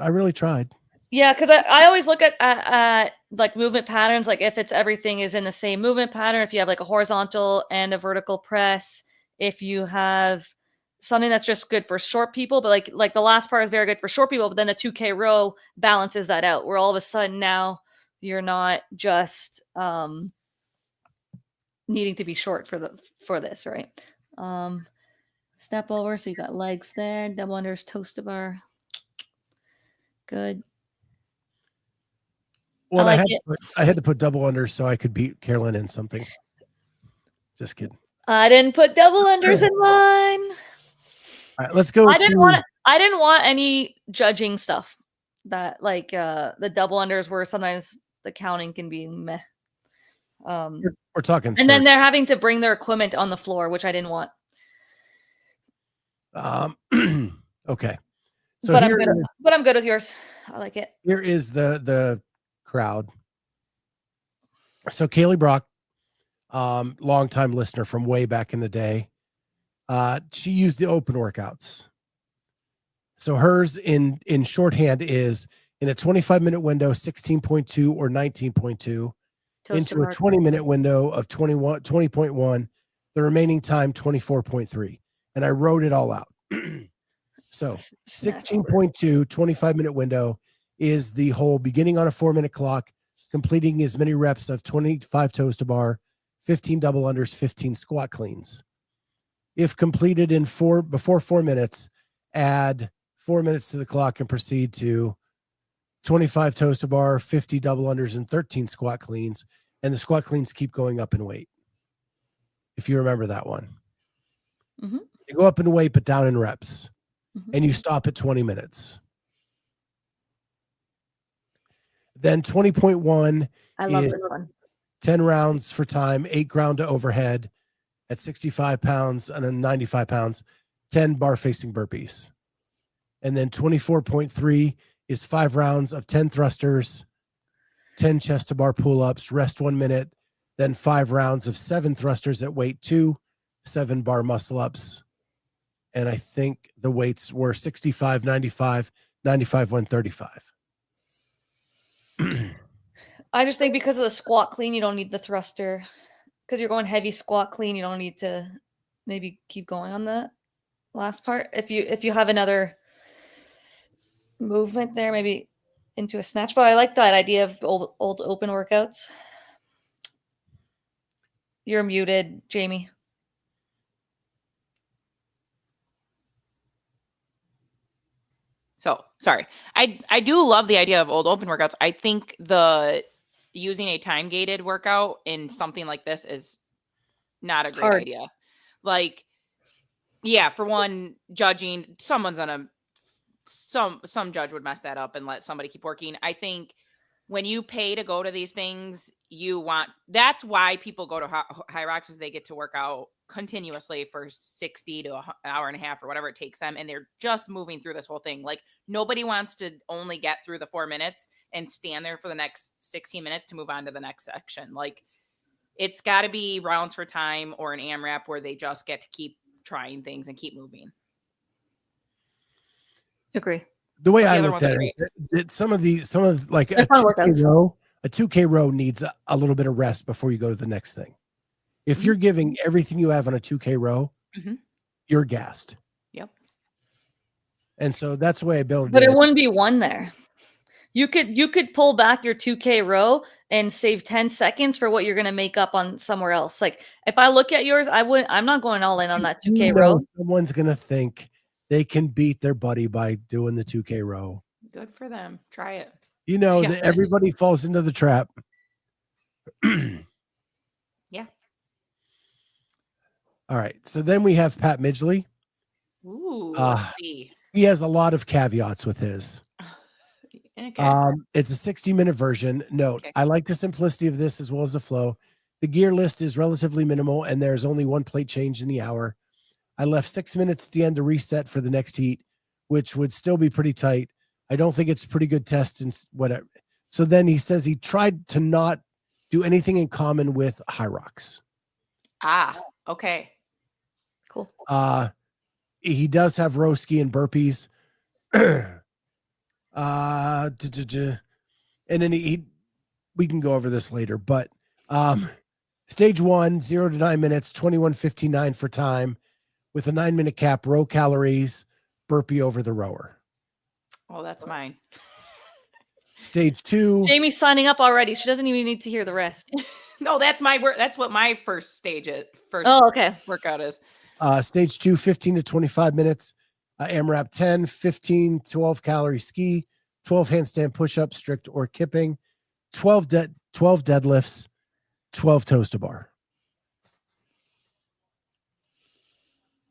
really tried. Yeah, because I always look at like movement patterns, like if everything is in the same movement pattern, if you have like a horizontal and a vertical press, if you have something that's just good for short people, but like the last part is very good for short people, but then the 2K row balances that out, where all of a sudden now you're not just needing to be short for this, right? Step over, so you got legs there, double unders, toes to bar. Good. Well, I I like had to put double under so I could beat Carolyne in something. Just kidding. I didn't put double unders in mine. All right, let's go. I didn't want any judging stuff. That like the double unders where sometimes the counting can be meh. We're talking. And then they're having to bring their equipment on the floor, which I didn't want. Okay. So but I'm good with yours. I like it. Here is the crowd. So Kaylee Brock, longtime listener from way back in the day, she used the open workouts. So hers in shorthand is in a 25-minute window, 16.2 or 19.2, into a 20-minute window of 20.1, the remaining time 24.3. And I wrote it all out. So 16.2, 25-minute window is the whole beginning on a 4-minute clock, completing as many reps of 25 toes to bar, 15 double unders, 15 squat cleans. If completed in before 4 minutes, add 4 minutes to the clock and proceed to 25 toes to bar, 50 double unders, and 13 squat cleans. And the squat cleans keep going up in weight. If you remember that one. Mm-hmm. You go up in weight, but down in reps. Mm-hmm. And you stop at 20 minutes. Then 20.1 is 10 rounds for time, 8 ground to overhead at 65 pounds and then 95 pounds, 10 bar facing burpees. And then 24.3 is 5 rounds of 10 thrusters, 10 chest to bar pull-ups, rest 1 minute, then 5 rounds of 7 thrusters at weight 2, 7 bar muscle ups. And I think the weights were 65, 95, 95, 135. I just think because of the squat clean, you don't need the thruster. Because you're going heavy squat clean, you don't need to maybe keep going on the last part. If you have another movement there, maybe into a snatch. But I like that idea of old open workouts. You're muted, Jamie. So sorry. I do love the idea of old open workouts. I think using a time gated workout in something like this is not a great idea. Like, yeah, for one, judging, someone's gonna some judge would mess that up and let somebody keep working. I think when you pay to go to these things, that's why people go to High Rocks, is they get to work out continuously for 60 to an hour and a half or whatever it takes them. And they're just moving through this whole thing. Like, nobody wants to only get through the 4 minutes and stand there for the next 16 minutes to move on to the next section. Like, it's got to be rounds for time or an AMRAP where they just get to keep trying things and keep moving. Agree. The way I looked at it, some of like a 2K row needs a little bit of rest before you go to the next thing. If you're giving everything you have on a 2K row, you're gassed. Yep. And so that's the way I built it. But it wouldn't be one there. You could pull back your 2K row and save 10 seconds for what you're going to make up on somewhere else. Like, if I look at yours, I'm not going all in on that 2K row. Someone's going to think they can beat their buddy by doing the 2K row. Good for them. Try it. You know that everybody falls into the trap. Yeah. All right. So then we have Pat Midgley. Ooh, let's see. He has a lot of caveats with his. Okay. It's a 60-minute version. Note, I like the simplicity of this as well as the flow. The gear list is relatively minimal, and there's only 1 plate change in the hour. I left 6 minutes at the end to reset for the next heat, which would still be pretty tight. I don't think it's a pretty good test and whatever. So then he says he tried to not do anything in common with High Rocks. Okay. Cool. He does have row ski and burpees. And then we can go over this later, but stage 1, 0 to 9 minutes, 21:59 for time with a 9-minute cap, row calories, burpee over the rower. Oh, that's mine. Stage 2. Jamie's signing up already. She doesn't even need to hear the rest. No, that's my work. That's what my first stage is. First Oh, okay. workout is. Stage 2, 15 to 25 minutes. AMRAP 10, 15, 12 calorie ski, 12 handstand push-ups, strict or kipping, 12 deadlifts, 12 toes to bar.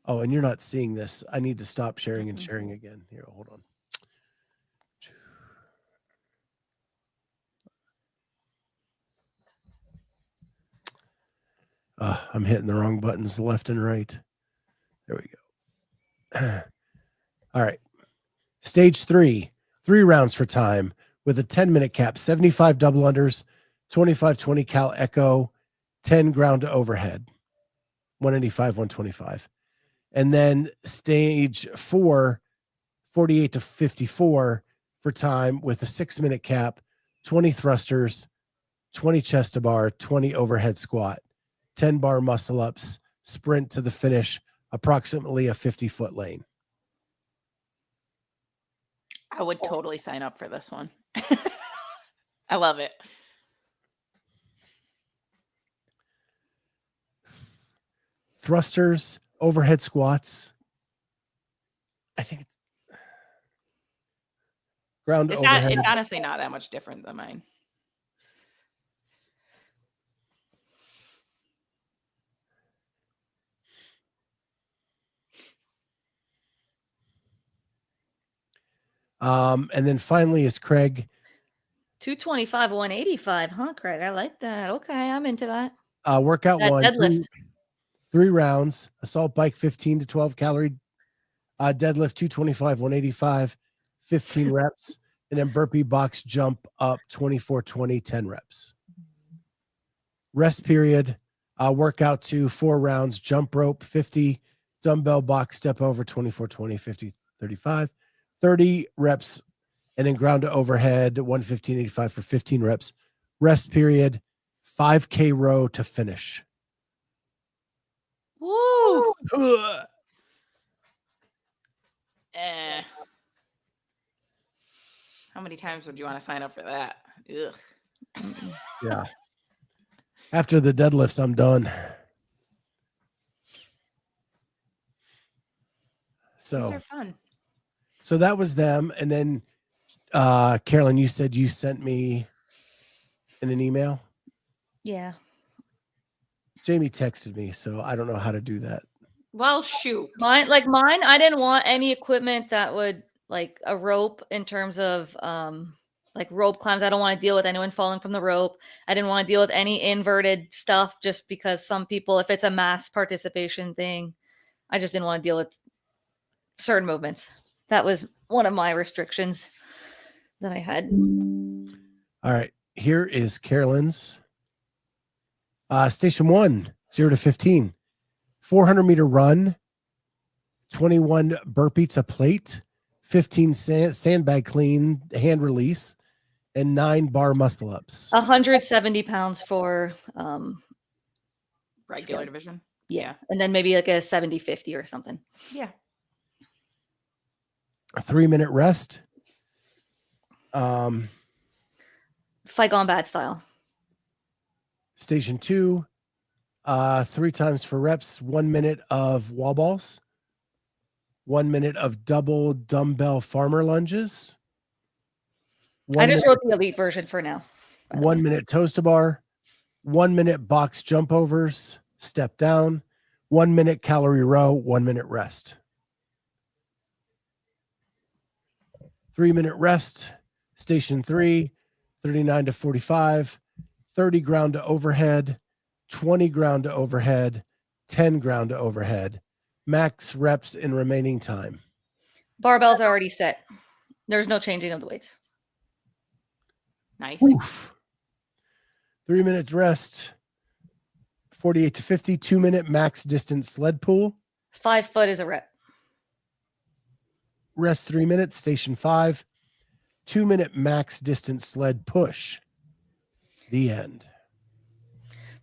Oh, and you're not seeing this. I need to stop sharing and sharing again. Here, hold on. I'm hitting the wrong buttons left and right. There we go. All right. Stage 3, 3 rounds for time with a 10-minute cap, 75 double unders, 25-20 cal echo, 10 ground to overhead, 185, 125. And then stage 4, 48 to 54 for time with a 6-minute cap, 20 thrusters, 20 chest to bar, 20 overhead squat, 10 bar muscle ups, sprint to the finish, approximately a 50-foot lane. I would totally sign up for this one. I love it. Thrusters, overhead squats. I think it's ground It's overhead. It's honestly not that much different than mine. And then finally is Craig. 225, 185, huh, Craig? I like that. Okay, I'm into that. Workout That 1, deadlift. 3 rounds, assault bike 15 to 12 calorie, deadlift 225, 185, 15 reps, and then burpee box jump up 24, 20, 10 reps. Rest period, workout 2, 4 rounds, jump rope 50, dumbbell box step over 24, 20, 50, 35, 30 reps, and then ground to overhead 115, 85 for 15 reps. Rest period, 5K row to finish. Woo! Ugh. How many times would you want to sign up for that? Ugh. Yeah. After the deadlifts, I'm done. These are So, fun. so that was them. And then, Carolyne, you said you sent me in an email. Yeah. Jamie texted me, so I don't know how to do that. Well, shoot. Mine, I didn't want any equipment that would like a rope in terms of like rope climbs. I don't want to deal with anyone falling from the rope. I didn't want to deal with any inverted stuff just because some people, if it's a mass participation thing, I just didn't want to deal with certain movements. That was one of my restrictions that I had. All right. Here is Carolyne's. Station 1, 0 to 15. 400-meter run, 21 burpee to plate, 15 sandbag clean, hand release, and 9 bar muscle ups. 170 pounds for Regular skill. division. Yeah. And then maybe like a 70-50 or something. Yeah. A 3-minute rest. Fight Gone Bad style. Station 2, 3 times for reps, 1 minute of wall balls, 1 minute of double dumbbell farmer lunges. I just wrote the elite version for now. 1 minute toes to bar, 1 minute box jump overs, step down, 1 minute calorie row, 1 minute rest. 3-minute rest. Station 3, 39 to 45, 30 ground to overhead, 20 ground to overhead, 10 ground to overhead. Max reps in remaining time. Barbells are already set. There's no changing of the weights. Nice. Oof. 3 minutes rest. 48 to 50, 2-minute max distance sled pull. 5 foot is a rep. Rest 3 minutes. Station 5, 2-minute max distance sled push. The end.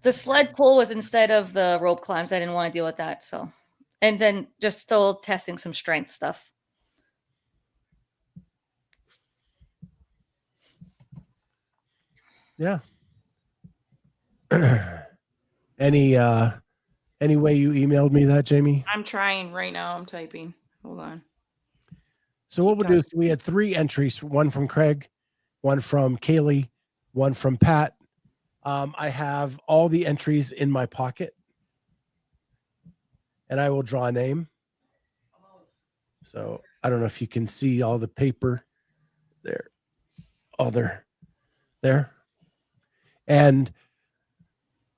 The sled pull was instead of the rope climbs. I didn't want to deal with that. So, and then just still testing some strength stuff. Yeah. Any way you emailed me that, Jamie? I'm trying right now. I'm typing. Hold on. So what we'll do is we had 3 entries, one from Craig, one from Kaylee, one from Pat. I have all the entries in my pocket, and I will draw a name. So I don't know if you can see all the paper there. Oh, there. And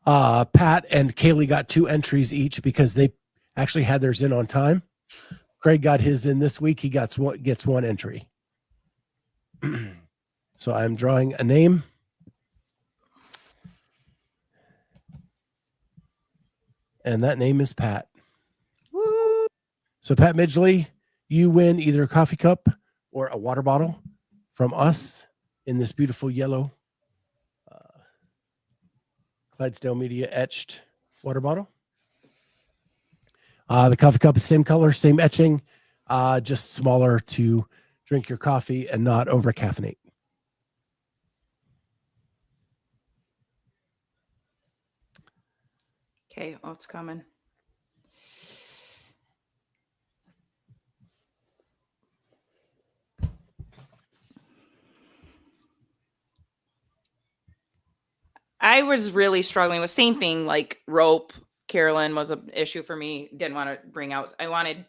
Pat and Kaylee got 2 entries each because they actually had theirs in on time. Craig got his in this week. He gets 1 entry. So I'm drawing a name. And that name is Pat. Woo. So Pat Midgley, you win either a coffee cup or a water bottle from us in this beautiful yellow Clydesdale Media etched water bottle. The coffee cup is same color, same etching, just smaller to drink your coffee and not over caffeinate. Okay, oh, it's coming. I was really struggling with same thing, like rope. Carolyne was an issue for me. Didn't want to bring out. I wanted,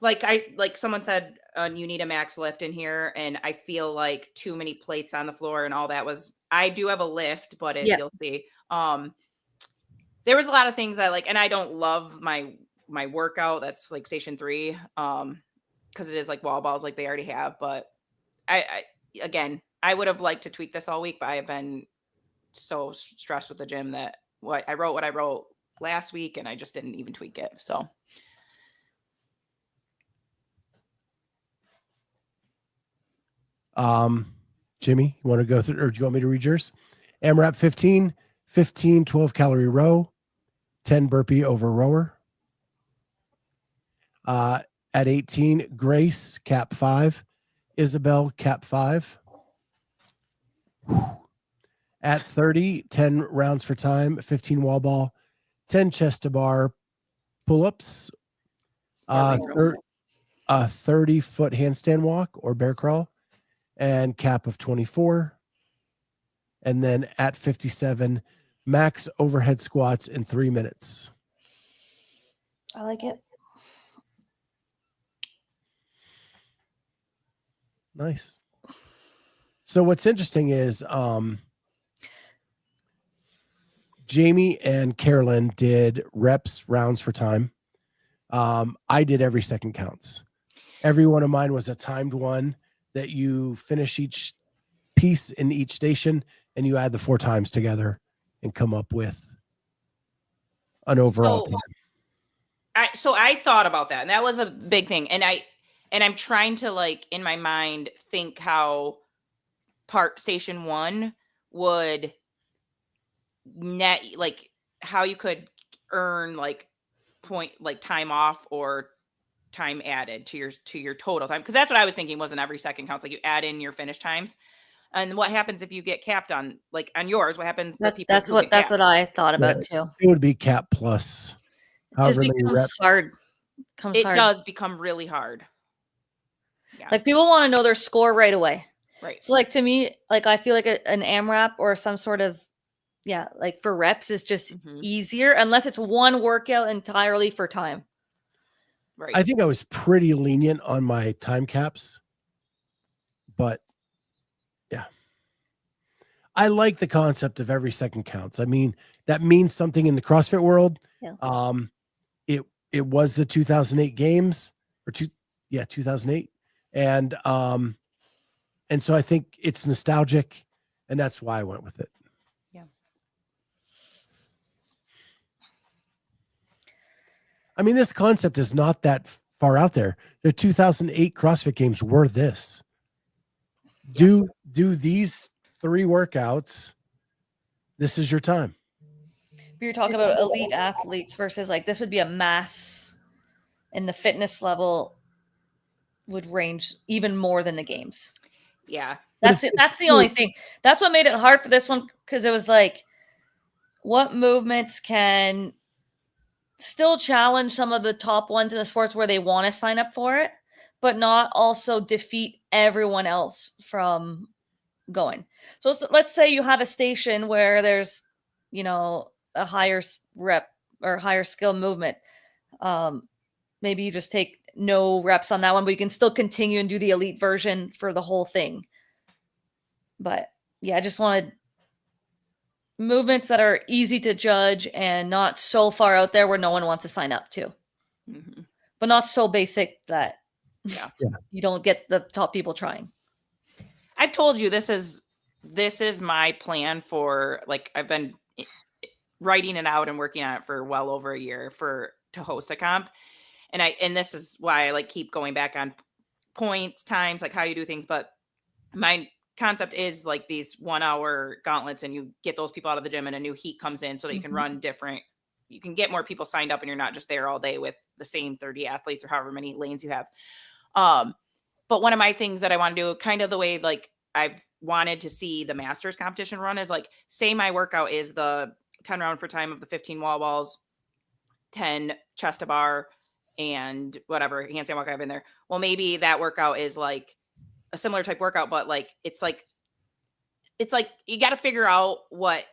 like someone said, you need a max lift in here, and I feel like too many plates on the floor and all that was. I do have a lift, but you'll see. There was a lot of things I like, and I don't love my workout. That's like station 3, because it is like wall balls, like they already have. But I would have liked to tweak this all week, but I have been so stressed with the gym that what I wrote last week, and I just didn't even tweak it. So. Jimmy, you want to go through, or do you want me to read yours? AMRAP 15, 12 calorie row, 10 burpee over rower. At 18, Grace, cap 5, Isabel, cap 5. At 30, 10 rounds for time, 15 wall ball, 10 chest to bar pull-ups, 30-foot handstand walk or bear crawl, and cap of 24. And then at 57, max overhead squats in 3 minutes. I like it. Nice. So what's interesting is Jamie and Carolyne did reps, rounds for time. I did every second counts. Every one of mine was a timed one that you finish each piece in each station and you add the 4 times together and come up with an overall time. So I thought about that, and that was a big thing. And I'm trying to, like, in my mind, think how station 1 would net, like how you could earn like point, like time off or time added to your total time, because that's what I was thinking. Wasn't every second counts, like you add in your finish times. And what happens if you get capped on, like on yours? What happens? That's what I thought about too. It would be cap plus. It just becomes hard. It does become really hard. Yeah. Like people want to know their score right away. Right. So like to me, like I feel like an AMRAP or some sort of, like for reps is just easier unless it's one workout entirely for time. Right. I think I was pretty lenient on my time caps, but yeah. I like the concept of every second counts. I mean, that means something in the CrossFit world. Yeah. It was the 2008 games or 2008. And so I think it's nostalgic, and that's why I went with it. Yeah. I mean, this concept is not that far out there. The 2008 CrossFit games were this. Yeah. Do these 3 workouts. This is your time. You're talking about elite athletes versus like this would be a mass, and the fitness level would range even more than the games. Yeah. That's it. That's the only thing. That's what made it hard for this one, because it was like what movements can still challenge some of the top ones in the sports where they want to sign up for it, but not also defeat everyone else from going. So let's say you have a station where there's, a higher rep or higher skill movement. Maybe you just take no reps on that one, but you can still continue and do the elite version for the whole thing. But yeah, I just wanted movements that are easy to judge and not so far out there where no one wants to sign up to, but not so basic that you don't get the top people trying. I've told you this is my plan for, like, I've been writing it out and working on it for well over a year to host a comp. And this is why I like keep going back on points, times, like how you do things. But my concept is like these 1 hour gauntlets, and you get those people out of the gym and a new heat comes in so that you can run different. You can get more people signed up and you're not just there all day with the same 30 athletes or however many lanes you have. But one of my things that I want to do, kind of the way like I've wanted to see the masters competition run, is like, say my workout is the 10 round for time of the 15 wall balls, 10 chest to bar, and whatever handstand walk I have in there. Well, maybe that workout is like a similar type workout, but like it's like you got to figure out what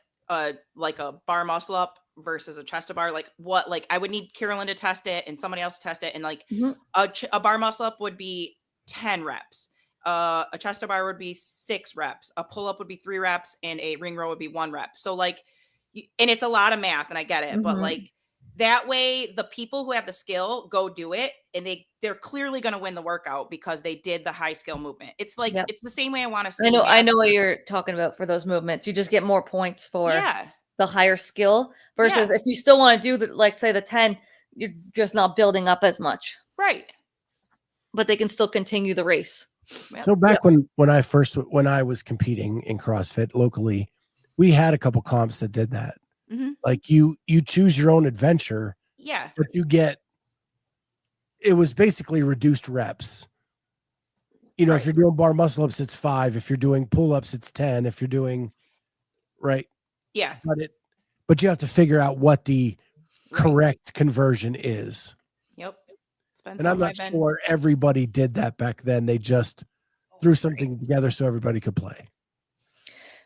like a bar muscle up versus a chest to bar, like what, like I would need Carolyne to test it and somebody else to test it, and like a bar muscle up would be 10 reps, a chest to bar would be 6 reps, a pull up would be 3 reps, and a ring row would be 1 rep. So like, and it's a lot of math, and I get it, but like that way the people who have the skill go do it, and they're clearly going to win the workout because they did the high skill movement. It's like, it's the same way I want to see. I know what you're talking about for those movements. You just get more points for the higher skill versus if you still want to do the, like say the 10, you're just not building up as much. Right. But they can still continue the race. So back when I was competing in CrossFit locally, we had a couple comps that did that. Like you choose your own adventure. Yeah. But it was basically reduced reps. If you're doing bar muscle ups, it's 5. If you're doing pull ups, it's 10. If you're doing Yeah. But you have to figure out what the correct conversion is. Yep. And I'm not sure everybody did that back then. They just threw something together so everybody could play.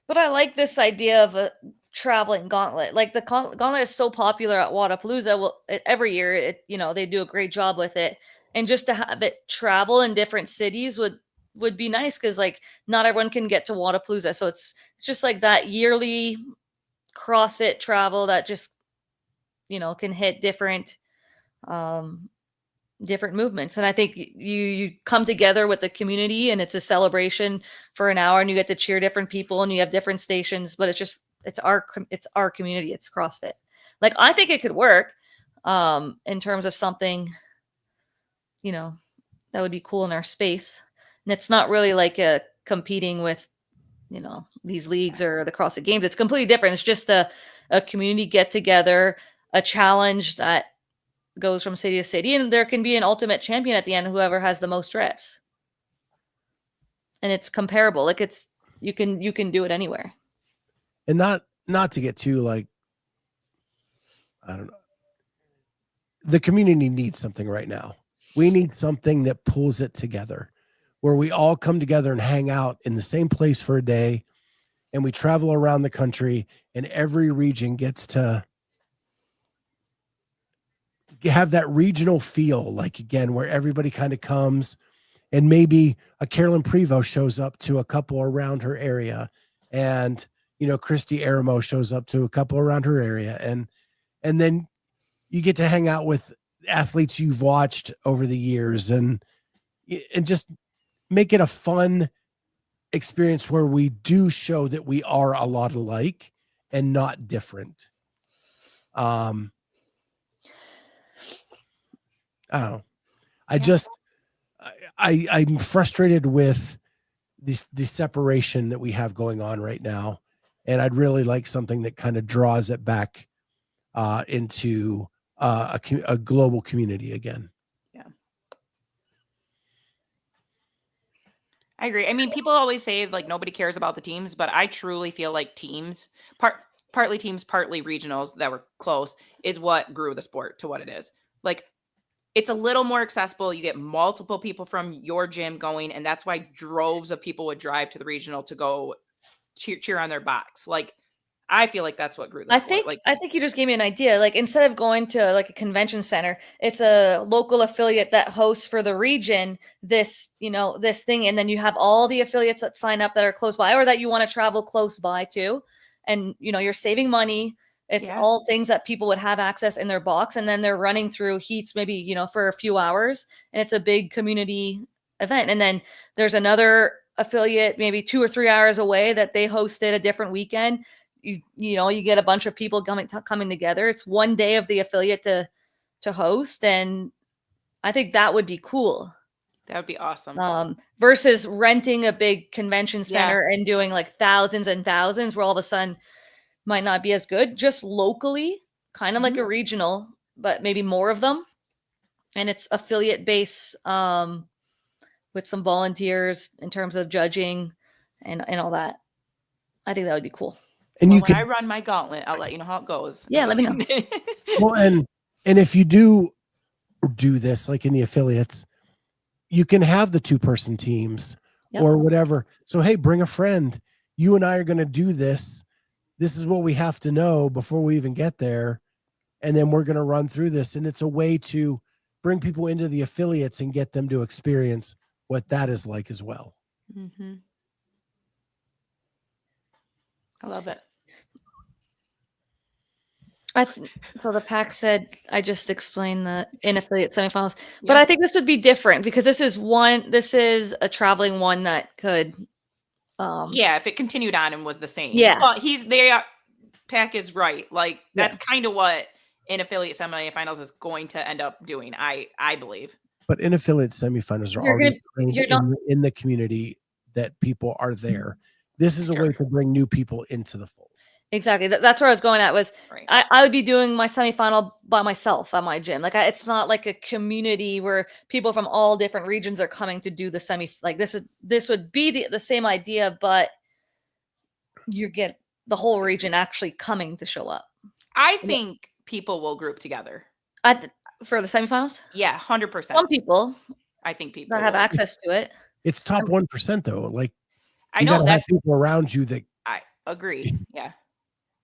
But I like this idea of a traveling gauntlet. Like the gauntlet is so popular at Wodapalooza. Well, every year, they do a great job with it. And just to have it travel in different cities would be nice, because like not everyone can get to Wodapalooza. So it's just like that yearly CrossFit travel that just, can hit different movements. And I think you come together with the community, and it's a celebration for an hour, and you get to cheer different people, and you have different stations, but it's our community. It's CrossFit. Like, I think it could work in terms of something, that would be cool in our space. And it's not really like competing with, these leagues or the CrossFit Games. It's completely different. It's just a community get together, a challenge that goes from city to city, and there can be an ultimate champion at the end, whoever has the most reps. And it's comparable. Like you can do it anywhere. And not to get too like, I don't know. The community needs something right now. We need something that pulls it together, where we all come together and hang out in the same place for a day, and we travel around the country, and every region gets to have that regional feel, like, again, where everybody kind of comes, and maybe a Carolyne Prevost shows up to a couple around her area, and Christy Aramo shows up to a couple around her area, and then you get to hang out with athletes you've watched over the years, and just make it a fun experience where we do show that we are a lot alike and not different. I don't know. I'm frustrated with the separation that we have going on right now. And I'd really like something that kind of draws it back into a global community again. Yeah. I agree. I mean, people always say like nobody cares about the teams, but I truly feel like teams, part partly teams, partly regionals that were close is what grew the sport to what it is. Like, it's a little more accessible. You get multiple people from your gym going, and that's why droves of people would drive to the regional to go cheer on their box. Like, I feel like that's what grew the sport. I think you just gave me an idea. Like, instead of going to like a convention center, it's a local affiliate that hosts for the region this, this thing, and then you have all the affiliates that sign up that are close by or that you want to travel close by to, and you're saving money. It's all things that people would have access in their box, and then they're running through heats maybe for a few hours, and it's a big community event. And then there's another affiliate maybe 2 or 3 hours away that they hosted a different weekend. You get a bunch of people coming together. It's one day of the affiliate to host, and I think that would be cool. That would be awesome. Versus renting a big convention center and doing like thousands and thousands, where all of a sudden might not be as good. Just locally, kind of like a regional, but maybe more of them, and it's affiliate based with some volunteers in terms of judging and all that. I think that would be cool. And when I run my gauntlet, I'll let you know how it goes. Yeah, let me know. Well, and if you do this, like in the affiliates, you can have the 2-person teams or whatever. So, hey, bring a friend. You and I are going to do this. This is what we have to know before we even get there. And then we're going to run through this. And it's a way to bring people into the affiliates and get them to experience what that is like as well. Mm-hmm. I love it. So the pack said, I just explained the in affiliate semifinals, but I think this would be different because this is a traveling one that could. If it continued on and was the same. Yeah. But Pack is right. Like, that's kind of what in affiliate semifinals is going to end up doing, I believe. But in affiliate semifinals are already in the community that people are there. This is a way to bring new people into the fold. Exactly. That's where I was going at was I would be doing my semifinal by myself at my gym. Like it's not like a community where people from all different regions are coming to do the semi. Like this would be the same idea, but you get the whole region actually coming to show up. I think people will group together for the semifinals. Yeah, 100%. Some people, I think people that have access to it. It's top 1% though. Like I know that people around you that I agree. Yeah.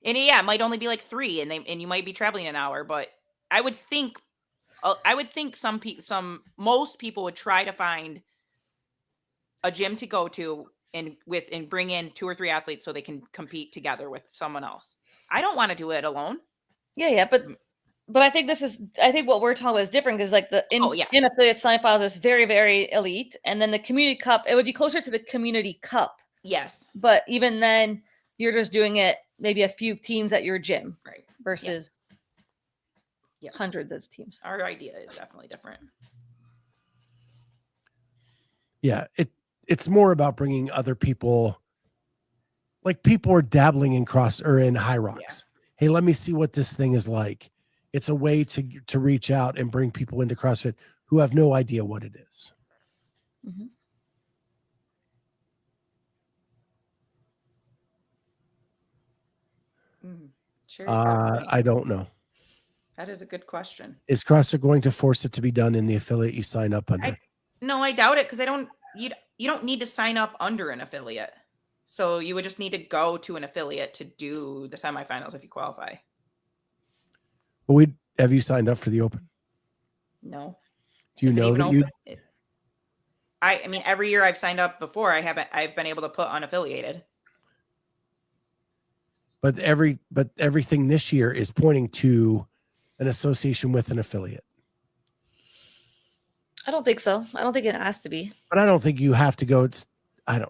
And it might only be like 3 and you might be traveling an hour, but I would think most people would try to find a gym to go to and bring in 2 or 3 athletes so they can compete together with someone else. I don't want to do it alone. Yeah, but I think what we're talking about is different because like the in affiliate semifinals is very, very elite, and then the community cup, it would be closer to the community cup. Yes. But even then you're just doing it maybe a few teams at your gym, right? Versus hundreds of teams. Our idea is definitely different. Yeah, it's more about bringing other people. Like people are dabbling in in high rocks. Hey, let me see what this thing is like. It's a way to reach out and bring people into CrossFit who have no idea what it is. Mm-hmm. Sure. I don't know. That is a good question. Is CrossFit going to force it to be done in the affiliate you sign up under? No, I doubt it because you don't need to sign up under an affiliate. So you would just need to go to an affiliate to do the semifinals if you qualify. Well, have you signed up for the Open? No. Do you know that you? I mean, every year I've signed up before, I've been able to put unaffiliated. But everything this year is pointing to an association with an affiliate. I don't think so. I don't think it has to be. But I don't think you have to go. I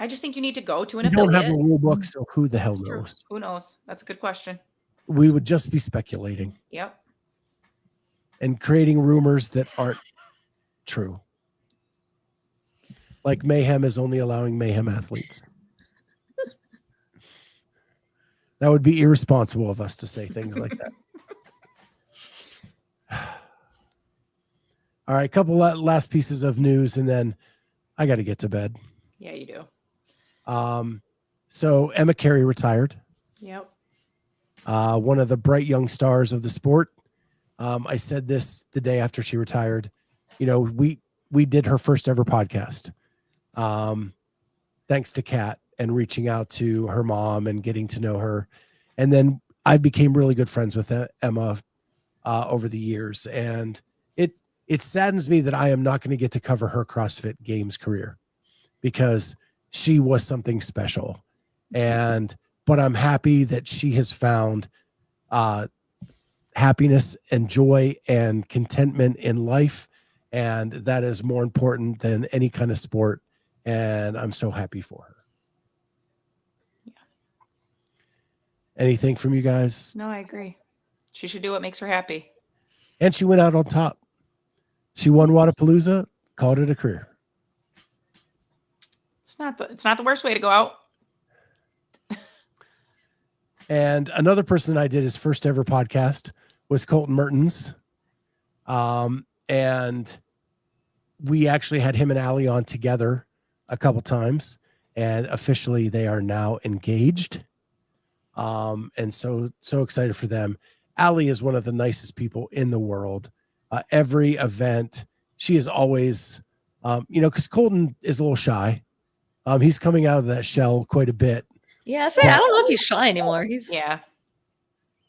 just think you need to go to an affiliate. affiliate. Don't have a rule book, so who the hell knows? Who knows? That's a good question. We would just be speculating. Yep. And creating rumors that aren't true. Like Mayhem is only allowing Mayhem athletes. That would be irresponsible of us to say things like that. All right, a couple last pieces of news, and then I got to get to bed. Yeah, you do. So Emma Cary retired. Yep. one of the bright young stars of the sport. I said this the day after she retired. You know, we did her first ever podcast. Thanks to Kat and reaching out to her mom and getting to know her. And then I became really good friends with Emma over the years. And it saddens me that I am not going to get to cover her CrossFit Games career because she was something special. But I'm happy that she has found happiness and joy and contentment in life. And that is more important than any kind of sport. And I'm so happy for her. Yeah. Anything from you guys? No, I agree. She should do what makes her happy. And she went out on top. She won Wadapalooza, called it a career. It's not the worst way to go out. And another person I did his first ever podcast was Colten Mertens. And we actually had him and Ali on together a couple times, and officially they are now engaged. And so excited for them. Ali is one of the nicest people in the world. Every event, she is always, because Colten is a little shy. He's coming out of that shell quite a bit. Yeah, I don't know if he's shy anymore.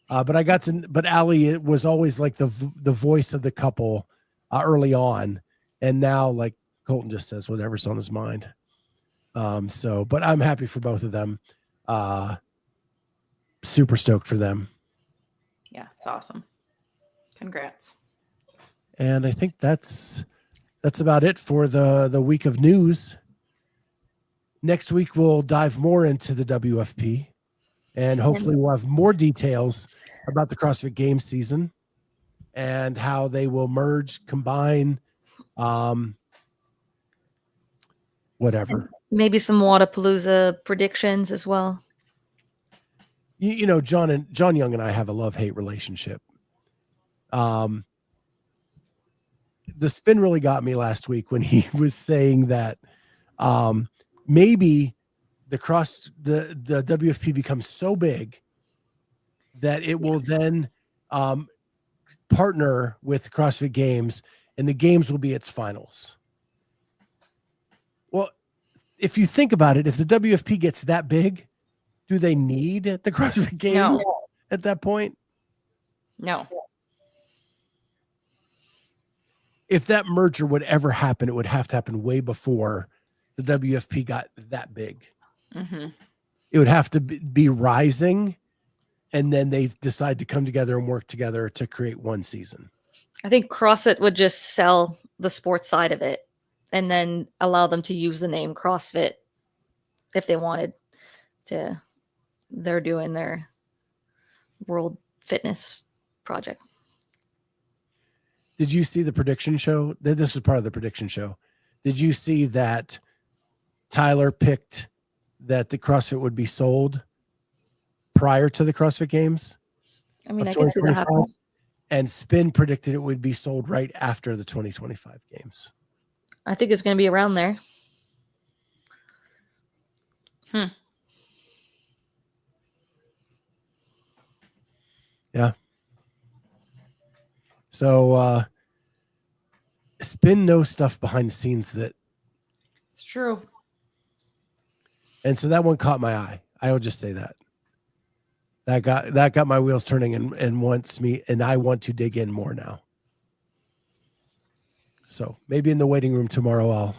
But Ali was always like the voice of the couple early on. And now like Colten just says whatever's on his mind. But I'm happy for both of them. Super stoked for them. Yeah, it's awesome. Congrats. And I think that's about it for the week of news. Next week, we'll dive more into the WFP, and hopefully we'll have more details about the CrossFit Games season and how they will merge, combine, whatever. Maybe some Wadapalooza predictions as well. You know, John Young and I have a love-hate relationship. The spin really got me last week when he was saying that maybe the WFP becomes so big that it will then partner with CrossFit Games, and the games will be its finals. Well, if you think about it, if the WFP gets that big, do they need the CrossFit Games at that point? No. If that merger would ever happen, it would have to happen way before the WFP got that big. Mm-hmm. It would have to be rising, and then they decide to come together and work together to create one season. I think CrossFit would just sell the sports side of it and then allow them to use the name CrossFit if they wanted to. They're doing their World Fitness project. Did you see the prediction show? This was part of the prediction show. Did you see that Tyler picked that the CrossFit would be sold prior to the CrossFit Games? I mean, I can see that happen. And Spin predicted it would be sold right after the 2025 Games. I think it's going to be around there. Yeah. So Spin knows stuff behind the scenes that It's true. And so that one caught my eye. I will just say that. That got my wheels turning and I want to dig in more now. So maybe in the waiting room tomorrow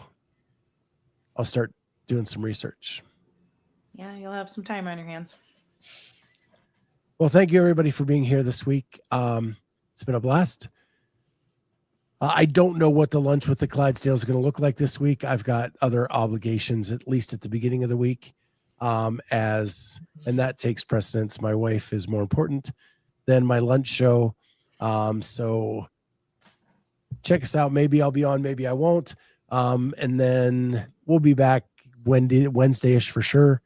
I'll start doing some research. Yeah, you'll have some time on your hands. Well, thank you everybody for being here this week. It's been a blast. I don't know what the lunch with the Clydesdale is going to look like this week. I've got other obligations, at least at the beginning of the week. And that takes precedence. My wife is more important than my lunch show. So check us out. Maybe I'll be on, maybe I won't. And then we'll be back Wednesday-ish for sure.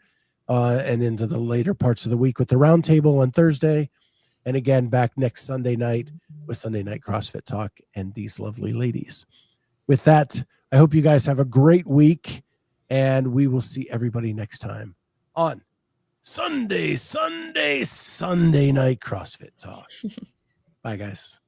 And into the later parts of the week with the roundtable on Thursday. And again, back next Sunday night with Sunday Night CrossFit Talk and these lovely ladies. With that, I hope you guys have a great week, and we will see everybody next time on Sunday night CrossFit talk. Bye, guys.